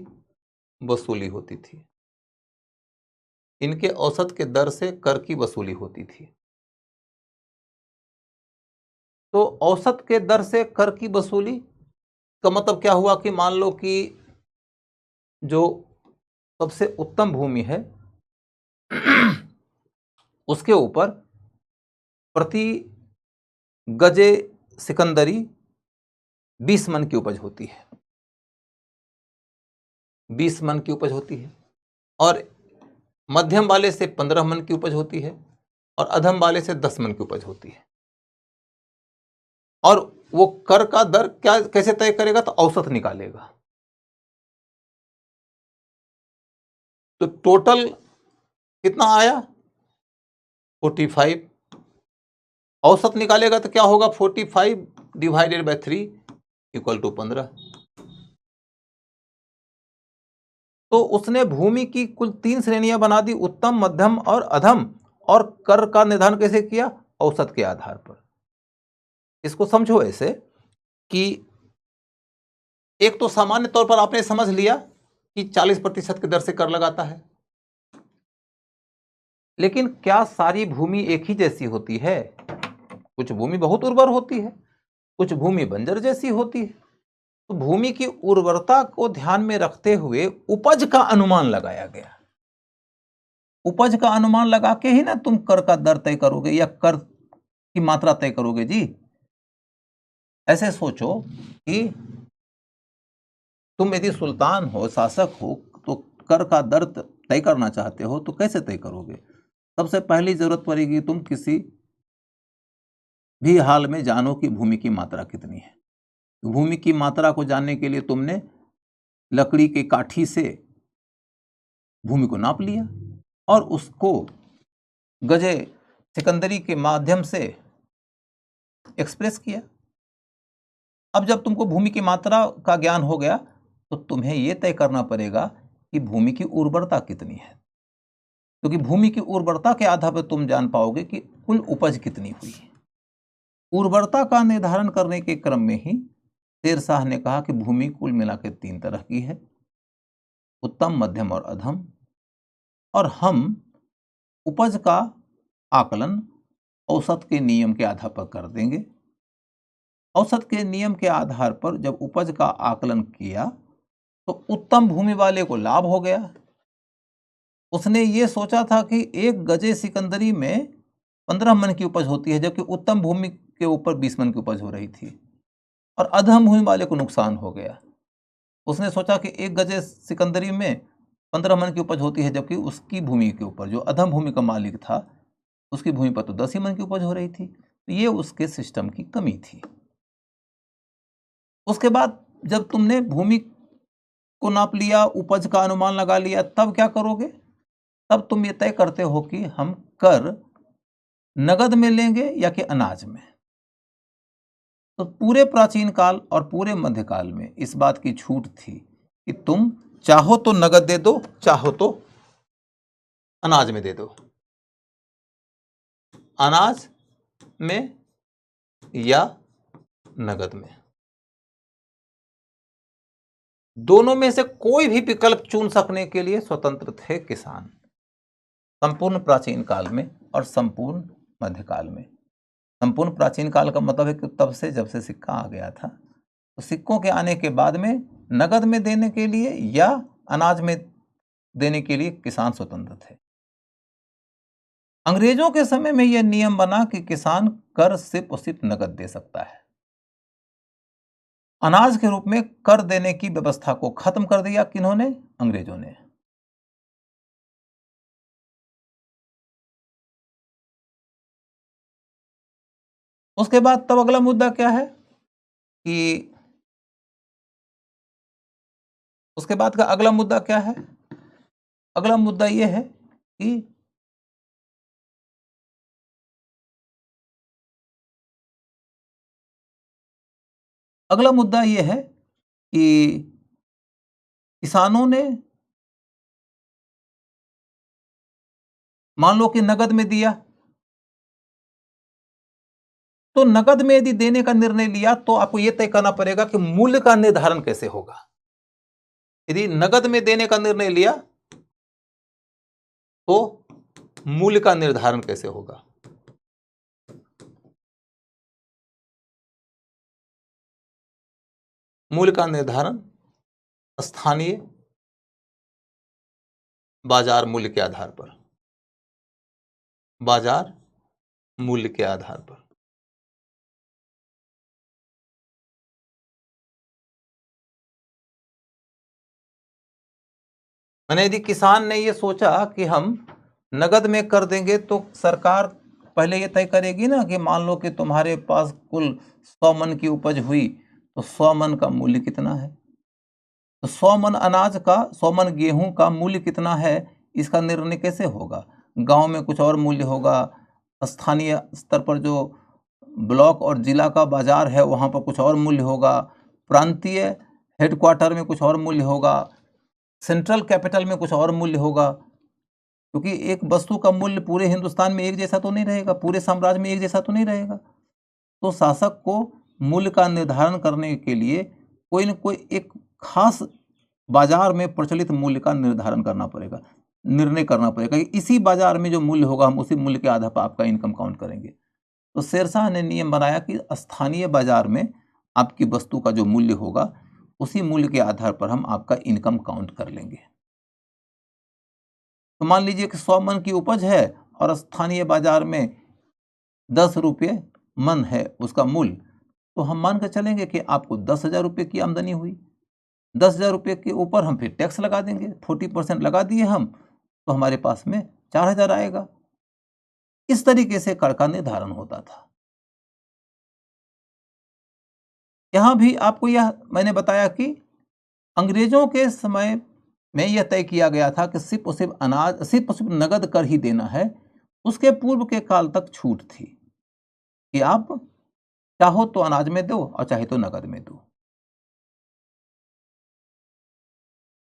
वसूली होती थी। इनके औसत के दर से कर की वसूली होती थी। तो औसत के दर से कर की वसूली का मतलब क्या हुआ कि मान लो कि जो सबसे उत्तम भूमि है उसके ऊपर प्रति गजे सिकंदरी 20 मन की उपज होती है। 20 मन की उपज होती है। और मध्यम वाले से 15 मन की उपज होती है और अधम वाले से 10 मन की उपज होती है। और वो कर का दर क्या कैसे तय करेगा? तो औसत निकालेगा। तो टोटल कितना आया? 45। औसत निकालेगा तो क्या होगा? 45 डिवाइडेड बाय 3 इक्वल टू 15। तो उसने भूमि की कुल 3 श्रेणियां बना दी, उत्तम, मध्यम और अधम। और कर का निर्धारण कैसे किया? औसत के आधार पर। इसको समझो ऐसे कि एक तो सामान्य तौर पर आपने समझ लिया कि 40% की दर से कर लगाता है। लेकिन क्या सारी भूमि एक ही जैसी होती है? कुछ भूमि बहुत उर्वर होती है, कुछ भूमि बंजर जैसी होती है। तो भूमि की उर्वरता को ध्यान में रखते हुए उपज का अनुमान लगाया गया। उपज का अनुमान लगा के ही ना तुम कर का दर तय करोगे या कर की मात्रा तय करोगे जी। ऐसे सोचो कि तुम यदि सुल्तान हो, शासक हो, तो कर का दर तय करना चाहते हो तो कैसे तय करोगे? सबसे पहली जरूरत पड़ेगी तुम किसी भी हाल में जानो कि भूमि की मात्रा कितनी है। भूमि की मात्रा को जानने के लिए तुमने लकड़ी की काठी से भूमि को नाप लिया और उसको गजे सिकंदरी के माध्यम से एक्सप्रेस किया। अब जब तुमको भूमि की मात्रा का ज्ञान हो गया तो तुम्हें यह तय करना पड़ेगा कि भूमि की उर्वरता कितनी है, क्योंकि भूमि की उर्वरता के आधार पर तुम जान पाओगे कि कुल उपज कितनी हुई है। उर्वरता का निर्धारण करने के क्रम में ही शेरशाह ने कहा कि भूमि कुल मिलाकर 3 तरह की है, उत्तम, मध्यम और अधम, और हम उपज का आकलन औसत के नियम के आधार पर कर देंगे। औसत के नियम के आधार पर जब उपज का आकलन किया तो उत्तम भूमि वाले को लाभ हो गया। उसने ये सोचा था कि 1 गजे सिकंदरी में 15 मन की उपज होती है, जबकि उत्तम भूमि के ऊपर 20 मन की उपज हो रही थी, और अधम भूमि वाले को नुकसान हो गया। उसने सोचा कि 1 गजे सिकंदरी में 15 मन की उपज होती है, जबकि उसकी भूमि के ऊपर, जो अधम भूमि का मालिक था, उसकी भूमि पर तो 10 ही मन की उपज हो रही थी। तो ये उसके सिस्टम की कमी थी। उसके बाद जब तुमने भूमि को नाप लिया, उपज का अनुमान लगा लिया, तब क्या करोगे? तब तुम ये तय करते हो कि हम कर नगद में लेंगे या कि अनाज में। तो पूरे प्राचीन काल और पूरे मध्यकाल में इस बात की छूट थी कि तुम चाहो तो नगद दे दो, चाहो तो अनाज में दे दो। अनाज में या नगद में, दोनों में से कोई भी विकल्प चुन सकने के लिए स्वतंत्र थे किसान, संपूर्ण प्राचीन काल में और संपूर्ण मध्यकाल में। संपूर्ण प्राचीन काल का मतलब है कि तब से जब से सिक्का आ गया था, तो सिक्कों के आने के बाद में नगद में देने के लिए या अनाज में देने के लिए किसान स्वतंत्र थे। अंग्रेजों के समय में यह नियम बना कि किसान कर सिर्फ और सिर्फ नगद दे सकता है। अनाज के रूप में कर देने की व्यवस्था को खत्म कर दिया किन्होंने? अंग्रेजों ने। उसके बाद तब अगला मुद्दा क्या है कि उसके बाद का अगला मुद्दा क्या है? अगला मुद्दा यह है कि अगला मुद्दा यह है कि किसानों ने मान लो कि नगद में दिया, तो नगद में यदि देने का निर्णय लिया तो आपको यह तय करना पड़ेगा कि मूल्य का निर्धारण कैसे होगा। यदि नगद में देने का निर्णय लिया तो मूल्य का निर्धारण कैसे होगा? मूल्य का निर्धारण स्थानीय बाजार मूल्य के आधार पर, बाजार मूल्य के आधार पर। मैंने यदि किसान ने यह सोचा कि हम नगद में कर देंगे तो सरकार पहले यह तय करेगी ना कि मान लो कि तुम्हारे पास कुल 100 मन की उपज हुई, तो 100 मन का मूल्य कितना है, तो 100 मन अनाज का, 100 मन गेहूं का मूल्य कितना है, इसका निर्णय कैसे होगा? गांव में कुछ और मूल्य होगा, स्थानीय स्तर पर जो ब्लॉक और जिला का बाजार है वहां पर कुछ और मूल्य होगा, प्रांतीय हेडक्वार्टर में कुछ और मूल्य होगा, सेंट्रल कैपिटल में कुछ और मूल्य होगा, क्योंकि एक वस्तु का मूल्य पूरे हिंदुस्तान में एक जैसा तो नहीं रहेगा, पूरे साम्राज्य में एक जैसा तो नहीं रहेगा। तो शासक को मूल्य का निर्धारण करने के लिए कोई न कोई एक खास बाजार में प्रचलित मूल्य का निर्धारण करना पड़ेगा, निर्णय करना पड़ेगा कि इसी बाजार में जो मूल्य होगा हम उसी मूल्य के आधार पर आपका इनकम काउंट करेंगे। तो शेरशाह ने नियम बनाया कि स्थानीय बाजार में आपकी वस्तु का जो मूल्य होगा उसी मूल्य के आधार पर हम आपका इनकम काउंट कर लेंगे। तो मान लीजिए कि 100 मन की उपज है और स्थानीय बाजार में 10 रुपये मन है उसका मूल्य, तो हम मान कर चलेंगे कि आपको 10,000 रुपये की आमदनी हुई। 10,000 रुपये के ऊपर हम फिर टैक्स लगा देंगे, 40% लगा दिए हम, तो हमारे पास में 4,000 आएगा। इस तरीके से कर का निर्धारण होता था। यहां भी आपको यह मैंने बताया कि अंग्रेजों के समय में यह तय किया गया था कि सिर्फ और सिर्फ नगद कर ही देना है। उसके पूर्व के काल तक छूट थी कि आप चाहो तो अनाज में दो और चाहे तो नगद में दो।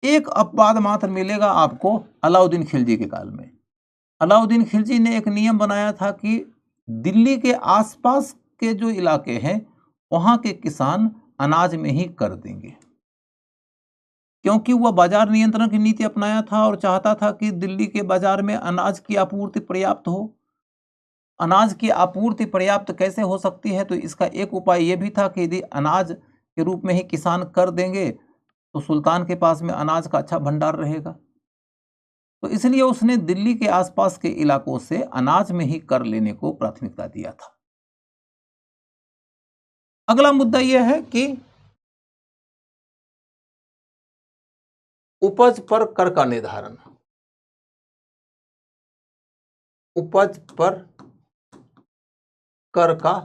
एक अपवाद मात्र मिलेगा आपको अलाउद्दीन खिलजी के काल में। अलाउद्दीन खिलजी ने एक नियम बनाया था कि दिल्ली के आसपास के जो इलाके हैं वहां के किसान अनाज में ही कर देंगे, क्योंकि वह बाजार नियंत्रण की नीति अपनाया था और चाहता था कि दिल्ली के बाजार में अनाज की आपूर्ति पर्याप्त हो। अनाज की आपूर्ति पर्याप्त कैसे हो सकती है, तो इसका एक उपाय यह भी था कि यदि अनाज के रूप में ही किसान कर देंगे तो सुल्तान के पास में अनाज का अच्छा भंडार रहेगा। तो इसलिए उसने दिल्ली के आसपास के इलाकों से अनाज में ही कर लेने को प्राथमिकता दिया था। अगला मुद्दा यह है कि उपज पर कर का निर्धारण। उपज पर कर का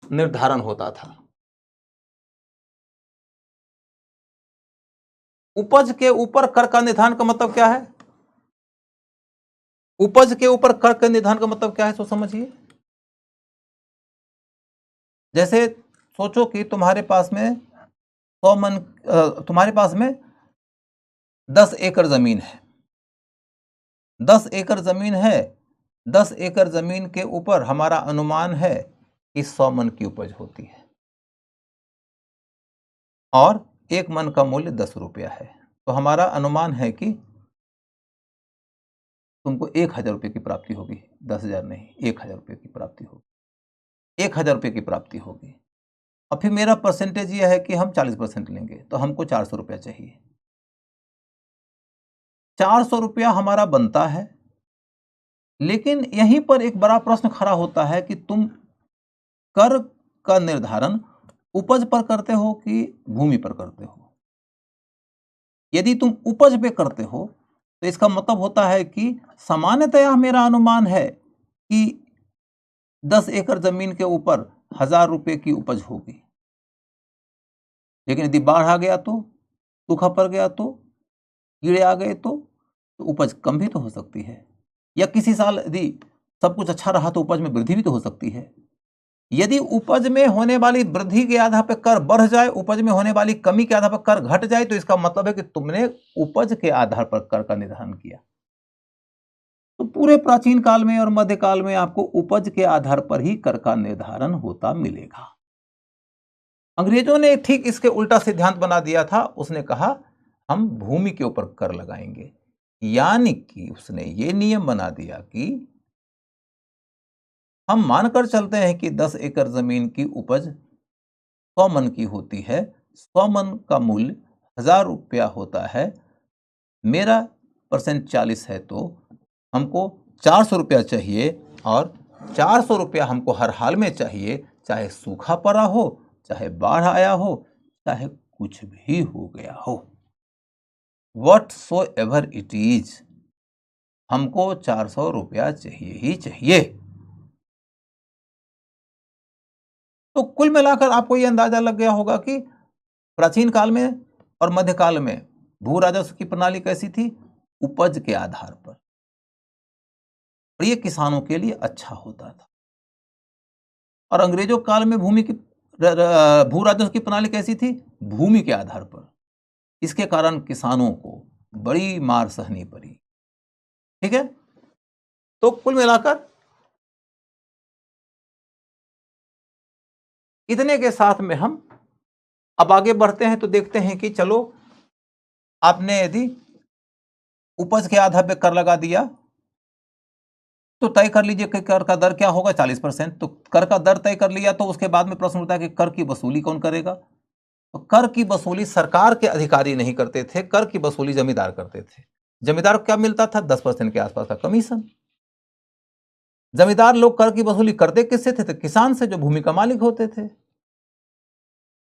निर्धारण होता था। उपज के ऊपर कर का निर्धारण का मतलब क्या है? उपज के ऊपर कर का निर्धारण का मतलब क्या है, सो समझिए। जैसे सोचो कि तुम्हारे पास में 100 मन, तुम्हारे पास में 10 एकड़ जमीन है। 10 एकड़ जमीन है। 10 एकड़ जमीन के ऊपर हमारा अनुमान है कि 100 मन की उपज होती है और 1 मन का मूल्य 10 रुपया है। तो हमारा अनुमान है कि तुमको 1000 रुपये की प्राप्ति होगी। 10,000 नहीं, 1000 रुपये की प्राप्ति होगी। 1000 रुपये की प्राप्ति होगी। और फिर मेरा परसेंटेज यह है कि हम 40% लेंगे, तो हमको 400 रुपया चाहिए। 400 रुपया हमारा बनता है। लेकिन यहीं पर एक बड़ा प्रश्न खड़ा होता है कि तुम कर का निर्धारण उपज पर करते हो कि भूमि पर करते हो। यदि तुम उपज पे करते हो तो इसका मतलब होता है कि सामान्यतया मेरा अनुमान है कि 10 एकड़ जमीन के ऊपर 1000 रुपये की उपज होगी। लेकिन यदि बाढ़ आ गया तो, सूखा पड़ गया तो, कीड़े आ गए तो उपज कम भी तो हो सकती है। या किसी साल यदि सब कुछ अच्छा रहा तो उपज में वृद्धि भी तो हो सकती है। यदि उपज में होने वाली वृद्धि के आधार पर कर बढ़ जाए, उपज में होने वाली कमी के आधार पर कर घट जाए, तो इसका मतलब है कि तुमने उपज के आधार पर कर का निर्धारण किया। तो पूरे प्राचीन काल में और मध्यकाल में आपको उपज के आधार पर ही कर का निर्धारण होता मिलेगा। अंग्रेजों ने ठीक इसके उल्टा सिद्धांत बना दिया था। उसने कहा हम भूमि के ऊपर कर लगाएंगे, यानी कि उसने ये नियम बना दिया कि हम मानकर चलते हैं कि 10 एकड़ जमीन की उपज 100 मन की होती है। 100 मन का मूल्य 1000 रुपया होता है। मेरा परसेंट 40 है, तो हमको 400 रुपया चाहिए और 400 रुपया हमको हर हाल में चाहिए, चाहे सूखा पड़ा हो, चाहे बाढ़ आया हो, चाहे कुछ भी हो गया हो। Whatsoever it is, हमको 400 रुपया चाहिए ही चाहिए। तो कुल मिलाकर आपको यह अंदाजा लग गया होगा कि प्राचीन काल में और मध्यकाल में भू राजस्व की प्रणाली कैसी थी? उपज के आधार पर। और यह किसानों के लिए अच्छा होता था। और अंग्रेजों काल में भू राजस्व की प्रणाली कैसी थी? भूमि के आधार पर। इसके कारण किसानों को बड़ी मार सहनी पड़ी। ठीक है, तो कुल मिलाकर इतने के साथ में हम अब आगे बढ़ते हैं। तो देखते हैं कि चलो, आपने यदि उपज के आधार पर कर लगा दिया तो तय कर लीजिए कि कर का दर क्या होगा, 40%। तो कर का दर तय कर लिया तो उसके बाद में प्रश्न उठता है कि कर की वसूली कौन करेगा? तो कर की वसूली सरकार के अधिकारी नहीं करते थे, कर की वसूली जमींदार करते थे। जमींदार को क्या मिलता था? 10% के आसपास का कमीशन। जमींदार लोग कर की वसूली करते किससे थे? तो किसान से, जो भूमि का मालिक होते थे।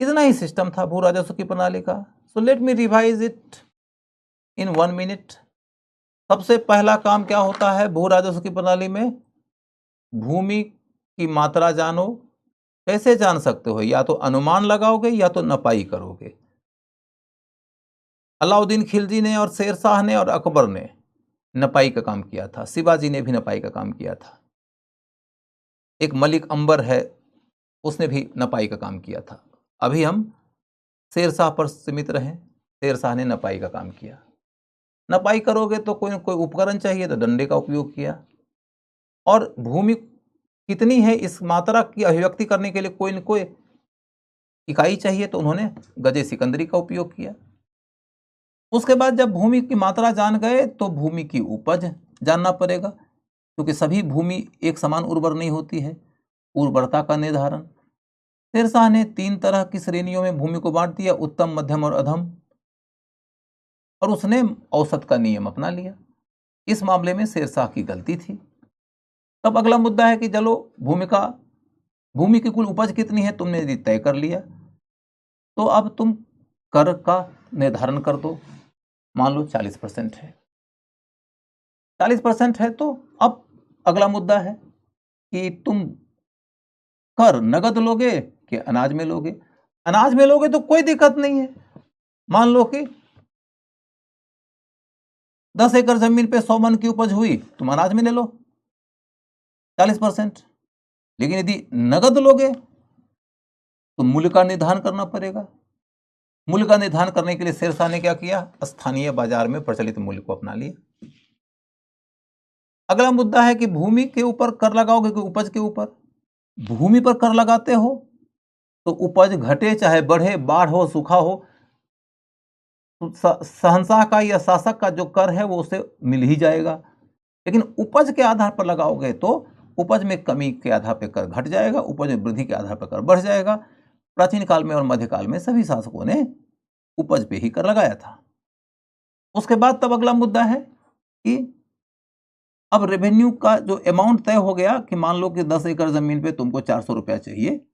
इतना ही सिस्टम था भू राजस्व की प्रणाली का। So let me revise it in 1 minute. सबसे पहला काम क्या होता है भू राजस्व की प्रणाली में? भूमि की मात्रा जानो। कैसे जान सकते हो? या तो अनुमान लगाओगे या तो नपाई करोगे। अलाउद्दीन खिलजी ने और शेर शाह ने और अकबर ने नपाई का काम किया था, शिवाजी ने भी नपाई का काम किया था। एक मलिक अंबर है, उसने भी नपाई का काम किया था। अभी हम शेर शाह पर सीमित रहें। शेर शाह ने नपाई का काम किया। नपाई करोगे तो कोई न कोई उपकरण चाहिए, तो डंडे का उपयोग किया। और भूमि कितनी है इस मात्रा की अभिव्यक्ति करने के लिए कोई न कोई इकाई चाहिए, तो उन्होंने गजे सिकंदरी का उपयोग किया। उसके बाद जब भूमि की मात्रा जान गए तो भूमि की उपज जानना पड़ेगा, क्योंकि सभी भूमि एक समान उर्वर नहीं होती है। उर्वरता का निर्धारण, शेर शाह ने 3 तरह की श्रेणियों में भूमि को बांट दिया, उत्तम, मध्यम और अधम, और उसने औसत का नियम अपना लिया। इस मामले में शेर शाह की गलती थी। तब अगला मुद्दा है कि चलो भूमि की कुल उपज कितनी है तुमने यदि तय कर लिया, तो अब तुम कर का निर्धारण कर दो। मान लो 40% है, 40% है, तो अब अगला मुद्दा है कि तुम कर नगद लोगे कि अनाज में लोगे। अनाज में लोगे तो कोई दिक्कत नहीं है। मान लो कि 10 एकड़ जमीन पे 100 मन की उपज हुई, तुम अनाज में ले लो 40%। लेकिन यदि नगद लोगे तो मूल्य का निर्धारण करना पड़ेगा। मूल्य का निर्धारण करने के लिए शेर शाह ने क्या किया? स्थानीय बाजार में प्रचलित मूल्य को अपना लिया। अगला मुद्दा है कि भूमि के ऊपर कर लगाओगे कि उपज के ऊपर? भूमि पर कर लगाते हो तो उपज घटे चाहे बढ़े, बाढ़ हो सूखा हो, तो शहंशाह का या शासक का जो कर है वो उसे मिल ही जाएगा। लेकिन उपज के आधार पर लगाओगे तो उपज में कमी के आधार पर कर घट जाएगा, उपज में वृद्धि के आधार पर कर बढ़ जाएगा। प्राचीन काल में और मध्यकाल में सभी शासकों ने उपज पे ही कर लगाया था। उसके बाद तब अगला मुद्दा है कि अब रेवेन्यू का जो अमाउंट तय हो गया कि मान लो कि 10 एकड़ जमीन पे तुमको 400 रुपया चाहिए,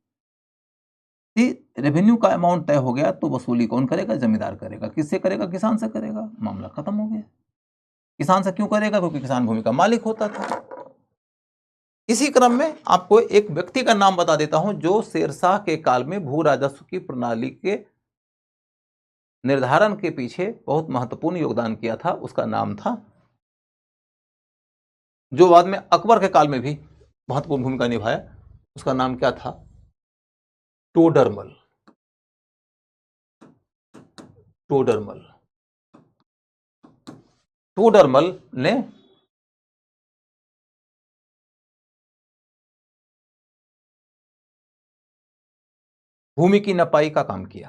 रेवेन्यू का अमाउंट तय हो गया, तो वसूली कौन करेगा? जमींदार करेगा। किससे करेगा? किसान से करेगा। मामला खत्म हो गया। किसान से क्यों करेगा? क्योंकि किसान भूमि का मालिक होता था। इसी क्रम में आपको एक व्यक्ति का नाम बता देता हूं जो शेरशाह के काल में भू राजस्व की प्रणाली के निर्धारण के पीछे बहुत महत्वपूर्ण योगदान किया था। उसका नाम था, जो बाद में अकबर के काल में भी महत्वपूर्ण भूमिका निभाया, उसका नाम क्या था? टोडरमल। टोडरमल। टोडरमल ने भूमि की नपाई का काम किया।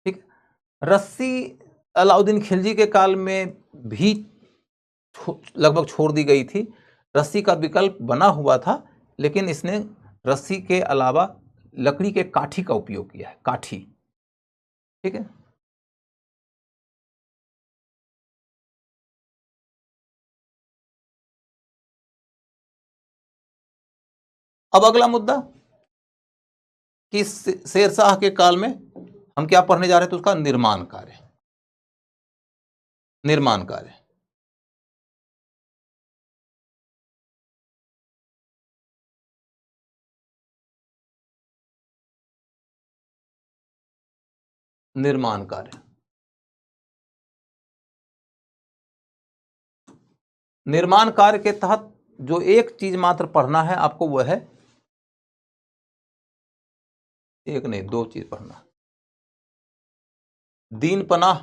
ठीक। रस्सी अलाउद्दीन खिलजी के काल में भी लगभग छोड़ दी गई थी। रस्सी का विकल्प बना हुआ था, लेकिन इसने रस्सी के अलावा लकड़ी के काठी का उपयोग किया है। काठी, ठीक है। अब अगला मुद्दा कि शेरशाह के काल में हम क्या पढ़ने जा रहे थे? उसका निर्माण कार्य। निर्माण कार्य, निर्माण कार्य। निर्माण कार्य के तहत जो एक चीज मात्र पढ़ना है आपको, वह है, एक नहीं 2 चीज पढ़ना। दीन पनाह,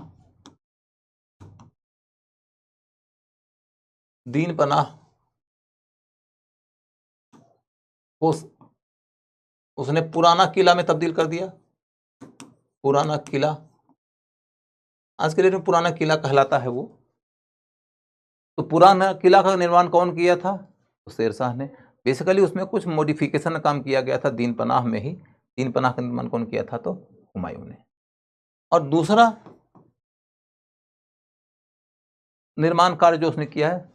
दीन पनाह उसने पुराना किला में तब्दील कर दिया। पुराना किला, आज के डेट में पुराना किला कहलाता है वो। तो पुराना किला का निर्माण कौन किया था? तो शेरशाह ने। बेसिकली उसमें कुछ मॉडिफिकेशन का काम किया गया था दीन पनाह में ही। दीन पनाह का निर्माण कौन किया था? तो हुमायूं ने। और दूसरा निर्माण कार्य जो उसने किया है,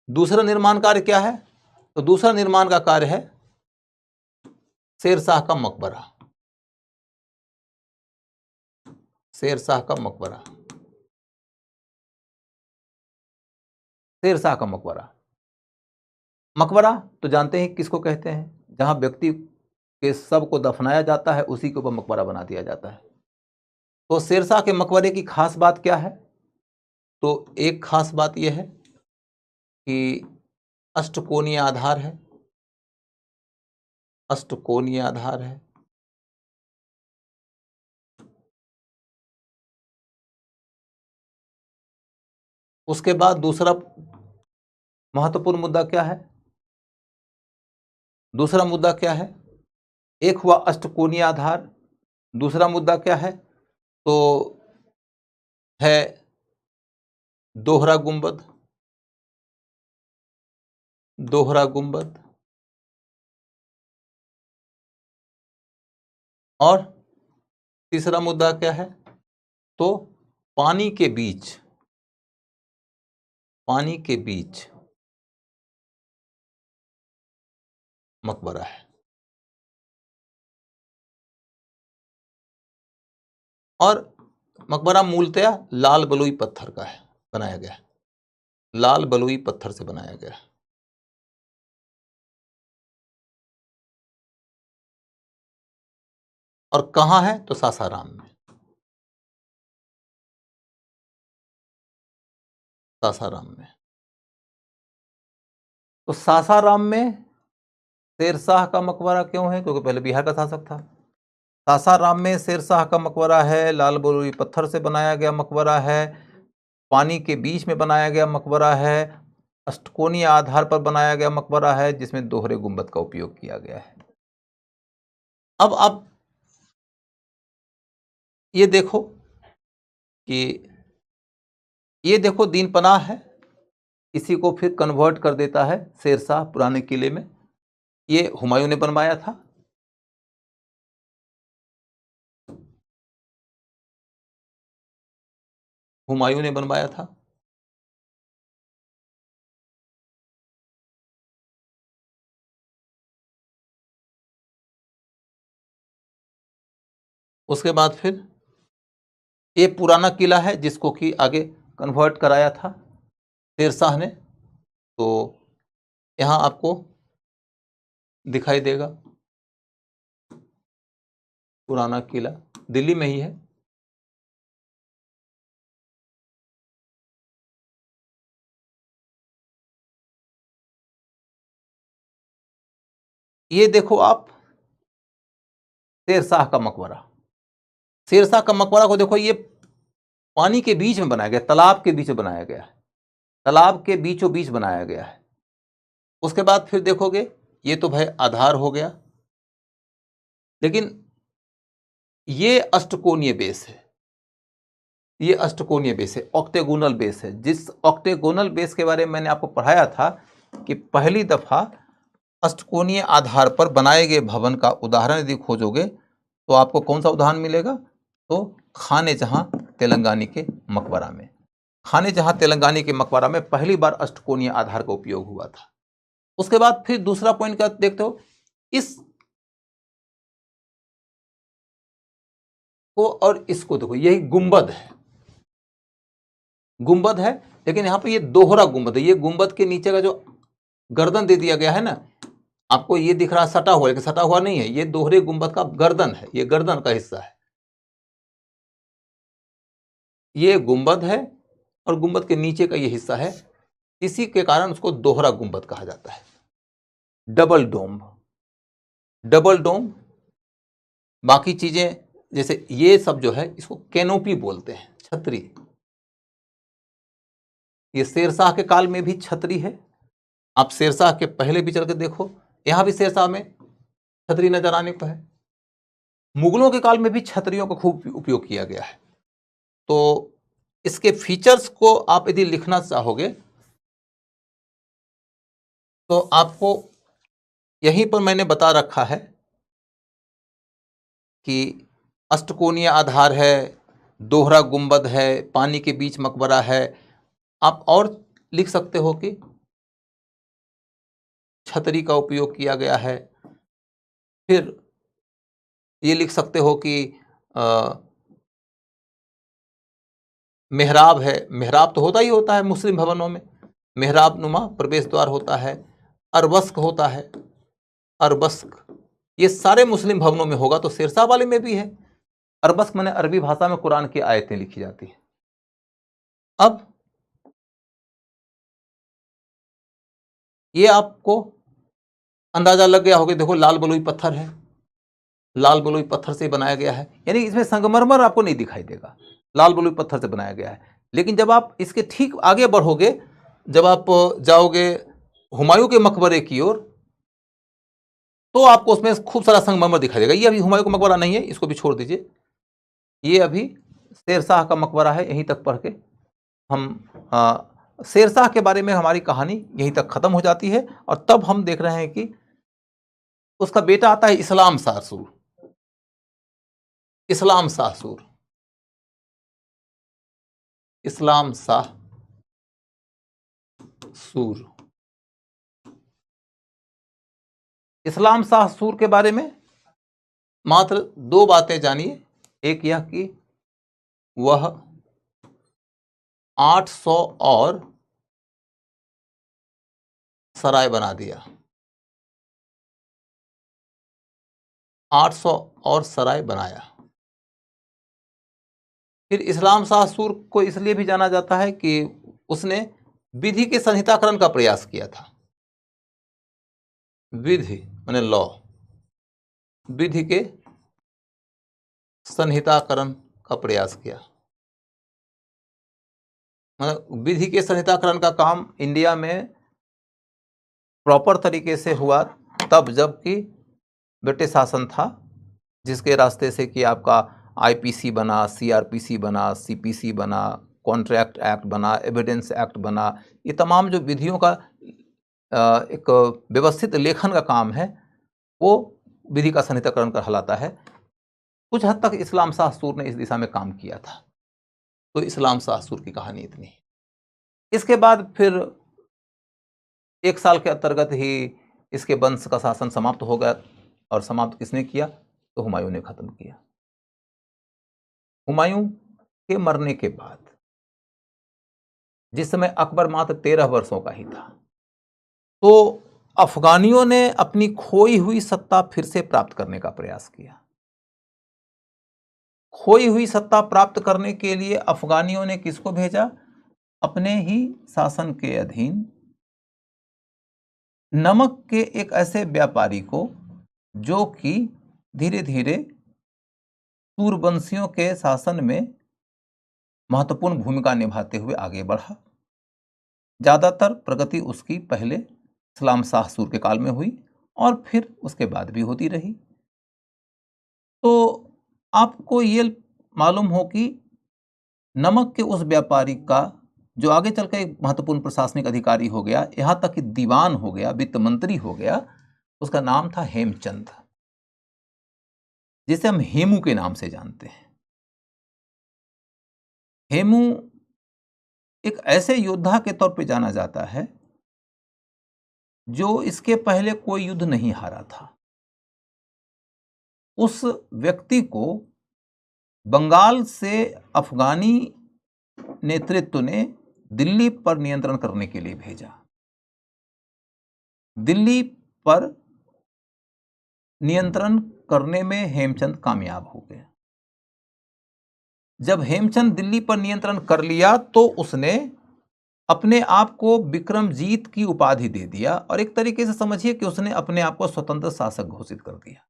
दूसरा निर्माण कार्य क्या है? तो दूसरा निर्माण का कार्य है शेरशाह का मकबरा। शेरशाह का मकबरा। शेरशाह का मकबरा मकबरा तो जानते हैं किसको कहते हैं, जहां व्यक्ति के शव को दफनाया जाता है उसी के ऊपर मकबरा बना दिया जाता है। तो शेरशाह के मकबरे की खास बात क्या है? तो एक खास बात यह है कि अष्टकोणीय आधार है, अष्टकोणीय आधार है। उसके बाद दूसरा महत्वपूर्ण मुद्दा क्या है? दूसरा मुद्दा क्या है? एक हुआ अष्टकोणीय आधार, दूसरा मुद्दा क्या है? तो है दोहरा गुंबद, दोहरा गुंबद। और तीसरा मुद्दा क्या है? तो पानी के बीच, पानी के बीच मकबरा है। और मकबरा मूलतः लाल बलुई पत्थर का है, बनाया गया है, लाल बलुई पत्थर से बनाया गया है। और कहां है? तो सासाराम में, सासाराम में। तो सासाराम में शेरशाह का मकबरा क्यों है? क्योंकि पहले बिहार का शासक था। सासाराम में शेरशाह का मकबरा है, लाल बलुई पत्थर से बनाया गया मकबरा है, पानी के बीच में बनाया गया मकबरा है, अष्टकोणीय आधार पर बनाया गया मकबरा है, जिसमें दोहरे गुंबद का उपयोग किया गया है। अब आप ये देखो कि ये देखो दीनपनाह है, इसी को फिर कन्वर्ट कर देता है शेरशाह पुराने किले में। ये हुमायूं ने बनवाया था। हुमायूं ने बनवाया था। उसके बाद फिर ये पुराना किला है जिसको कि आगे कन्वर्ट कराया था शेरशाह ने। तो यहां आपको दिखाई देगा पुराना किला, दिल्ली में ही है। ये देखो आप शेरशाह का मकबरा, शेरशाह का मकबरा को देखो, ये पानी के बीच में बनाया गया, तालाब के बीच में बनाया गया है, तालाब के बीचों बीच बनाया गया है। उसके बाद फिर देखोगे ये तो भाई आधार हो गया, लेकिन ये अष्टकोणीय बेस है, ये अष्टकोणीय बेस है, ऑक्टेगोनल बेस है। जिस ऑक्टेगोनल बेस के बारे में मैंने आपको पढ़ाया था कि पहली दफा अष्टकोणीय आधार पर बनाए गए भवन का उदाहरण यदि खोजोगे तो आपको कौन सा उदाहरण मिलेगा? तो खाने जहां तेलंगानी के मकबरा में, खाने जहां तेलंगानी के मकबरा में पहली बार अष्टकोणीय आधार का उपयोग हुआ था। उसके बाद फिर दूसरा पॉइंट क्या देखते हो, इस को और इसको देखो, यही गुंबद है, गुंबद है, लेकिन यहां पर ये दोहरा गुंबद है। ये गुंबद के नीचे का जो गर्दन दे दिया गया है ना, आपको ये दिख रहा सटा हुआ, लेकिन सटा हुआ नहीं है, ये दोहरे गुंबद का गर्दन है, ये गर्दन का हिस्सा है, ये गुंबद है और गुंबद के नीचे का ये हिस्सा है। इसी के कारण उसको दोहरा गुंबद कहा जाता है, डबल डोम, डबल डोम। बाकी चीजें जैसे ये सब जो है इसको कैनोपी बोलते हैं, छतरी। ये शेरशाह के काल में भी छतरी है। आप शेरशाह के पहले भी चल के देखो, यहां भी शेरशाह में छतरी नजर आने को है। मुगलों के काल में भी छतरियों का खूब उपयोग किया गया है। तो इसके फीचर्स को आप यदि लिखना चाहोगे तो आपको यहीं पर मैंने बता रखा है कि अष्टकोणीय आधार है, दोहरा गुंबद है, पानी के बीच मकबरा है। आप और लिख सकते हो कि छतरी का उपयोग किया गया है। फिर ये लिख सकते हो कि मेहराब है, मेहराब तो होता ही होता है मुस्लिम भवनों में, मेहराब नुमा प्रवेश द्वार होता है। अरबस्क होता है, अरबस्क, ये सारे मुस्लिम भवनों में होगा, तो शेरशाह वाले में भी है। अरबस्क माने अरबी भाषा में कुरान की आयतें लिखी जाती हैं। अब ये आपको अंदाजा लग गया होगा, देखो लाल बलुई पत्थर है, लाल बलुई पत्थर से बनाया गया है, यानी इसमें संगमरमर आपको नहीं दिखाई देगा, लाल बलुई पत्थर से बनाया गया है। लेकिन जब आप इसके ठीक आगे बढ़ोगे, जब आप जाओगे हुमायूं के मकबरे की ओर, तो आपको उसमें खूब सारा संगमरमर दिखाई देगा। ये अभी हुमायूं का मकबरा नहीं है, इसको भी छोड़ दीजिए, ये अभी शेरशाह का मकबरा है। यहीं तक पढ़ के हम शेरशाह के बारे में हमारी कहानी यहीं तक खत्म हो जाती है, और तब हम देख रहे हैं कि उसका बेटा आता है इस्लाम शाह सूर। इस्लाम शाह सूर, इस्लाम शाह सूर। इस्लाम शाह सूर के बारे में मात्र दो बातें जानिए। एक यह कि वह 800 और सराय बना दिया, 800 और सराय बनाया। फिर इस्लाम शाह सूर को इसलिए भी जाना जाता है कि उसने विधि के संहिताकरण का प्रयास किया था। विधि माने लॉ, विधि के संहिताकरण का प्रयास किया। मतलब विधि के संहिताकरण का काम इंडिया में प्रॉपर तरीके से हुआ तब जबकि ब्रिटिश शासन था, जिसके रास्ते से कि आपका आईपीसी बना, सीआरपीसी बना, सीपीसी बना, कॉन्ट्रैक्ट एक्ट बना, एविडेंस एक्ट बना। ये तमाम जो विधियों का एक व्यवस्थित लेखन का काम है, वो विधि का संहिताकरण कहलाता है। कुछ हद तक इस्लाम शाह सूर ने इस दिशा में काम किया था। तो इस्लाम शाह सूर की कहानी इतनी है। इसके बाद फिर 1 साल के अंतर्गत ही इसके वंश का शासन समाप्त हो गया, और समाप्त किसने किया? तो हुमायूं ने खत्म किया। हुमायूं के मरने के बाद, जिस समय अकबर मात्र 13 वर्षों का ही था, तो अफगानियों ने अपनी खोई हुई सत्ता फिर से प्राप्त करने का प्रयास किया। खोई हुई सत्ता प्राप्त करने के लिए अफगानियों ने किसको भेजा? अपने ही शासन के अधीन नमक के एक ऐसे व्यापारी को, जो कि धीरे धीरे सूरवंशियों के शासन में महत्वपूर्ण भूमिका निभाते हुए आगे बढ़ा। ज्यादातर प्रगति उसकी पहले इस्लाम शाह सूर के काल में हुई और फिर उसके बाद भी होती रही। तो आपको ये मालूम हो कि नमक के उस व्यापारी का, जो आगे चलकर एक महत्वपूर्ण प्रशासनिक अधिकारी हो गया, यहां तक कि दीवान हो गया, वित्त मंत्री हो गया, उसका नाम था हेमचंद, जिसे हम हेमू के नाम से जानते हैं। हेमू एक ऐसे योद्धा के तौर पे जाना जाता है जो इसके पहले कोई युद्ध नहीं हारा था। उस व्यक्ति को बंगाल से अफगानी नेतृत्व ने दिल्ली पर नियंत्रण करने के लिए भेजा। दिल्ली पर नियंत्रण करने में हेमचंद कामयाब हो गए। जब हेमचंद दिल्ली पर नियंत्रण कर लिया तो उसने अपने आप को विक्रमजीत की उपाधि दे दिया, और एक तरीके से समझिए कि उसने अपने आप को स्वतंत्र शासक घोषित कर दिया।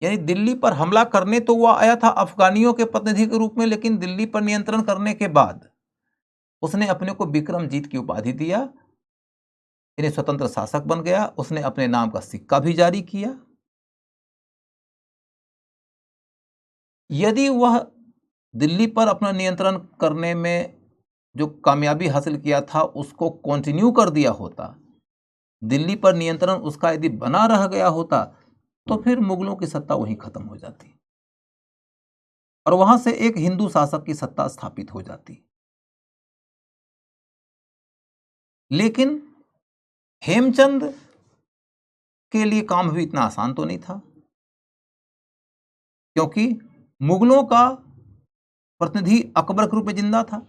यानी दिल्ली पर हमला करने तो वह आया था अफगानियों के प्रतिनिधि के रूप में, लेकिन दिल्ली पर नियंत्रण करने के बाद उसने अपने को विक्रमजीत की उपाधि दिया, यानी स्वतंत्र शासक बन गया। उसने अपने नाम का सिक्का भी जारी किया। यदि वह दिल्ली पर अपना नियंत्रण करने में जो कामयाबी हासिल किया था उसको कंटिन्यू कर दिया होता, दिल्ली पर नियंत्रण उसका यदि बना रह गया होता, तो फिर मुगलों की सत्ता वहीं खत्म हो जाती और वहां से एक हिंदू शासक की सत्ता स्थापित हो जाती। लेकिन हेमचंद के लिए काम भी इतना आसान तो नहीं था, क्योंकि मुगलों का प्रतिनिधि अकबर के रूप में जिंदा था।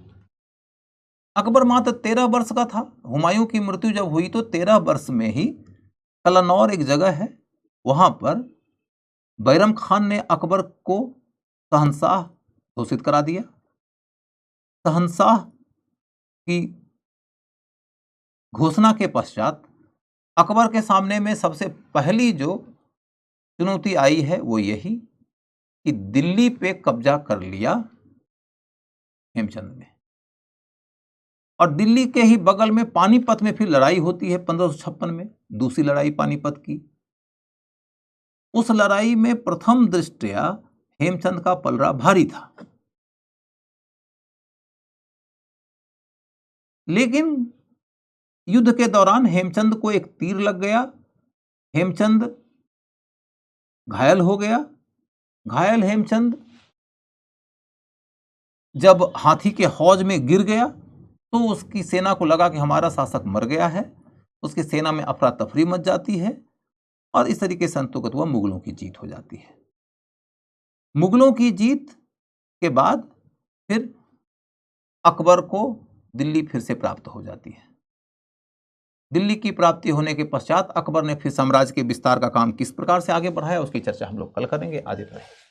अकबर मात्र 13 वर्ष का था। हुमायूं की मृत्यु जब हुई तो 13 वर्ष में ही कलनौर एक जगह है, वहां पर बैरम खान ने अकबर को शहंशाह घोषित करा दिया। शहंशाह की घोषणा के पश्चात अकबर के सामने में सबसे पहली जो चुनौती आई है वो यही कि दिल्ली पे कब्जा कर लिया हेमचंद ने। और दिल्ली के ही बगल में पानीपत में फिर लड़ाई होती है 1556 में, दूसरी लड़ाई पानीपत की। उस लड़ाई में प्रथम दृष्टया हेमचंद का पलड़ा भारी था, लेकिन युद्ध के दौरान हेमचंद को एक तीर लग गया। हेमचंद घायल हो गया। घायल हेमचंद जब हाथी के हौज में गिर गया तो उसकी सेना को लगा कि हमारा शासक मर गया है। उसकी सेना में अफरा तफरी मच जाती है और इस तरीके से अंततः मुगलों की जीत हो जाती है। मुगलों की जीत के बाद फिर अकबर को दिल्ली फिर से प्राप्त हो जाती है। दिल्ली की प्राप्ति होने के पश्चात अकबर ने फिर साम्राज्य के विस्तार का काम किस प्रकार से आगे बढ़ाया उसकी चर्चा हम लोग कल करेंगे। आज इतना ही।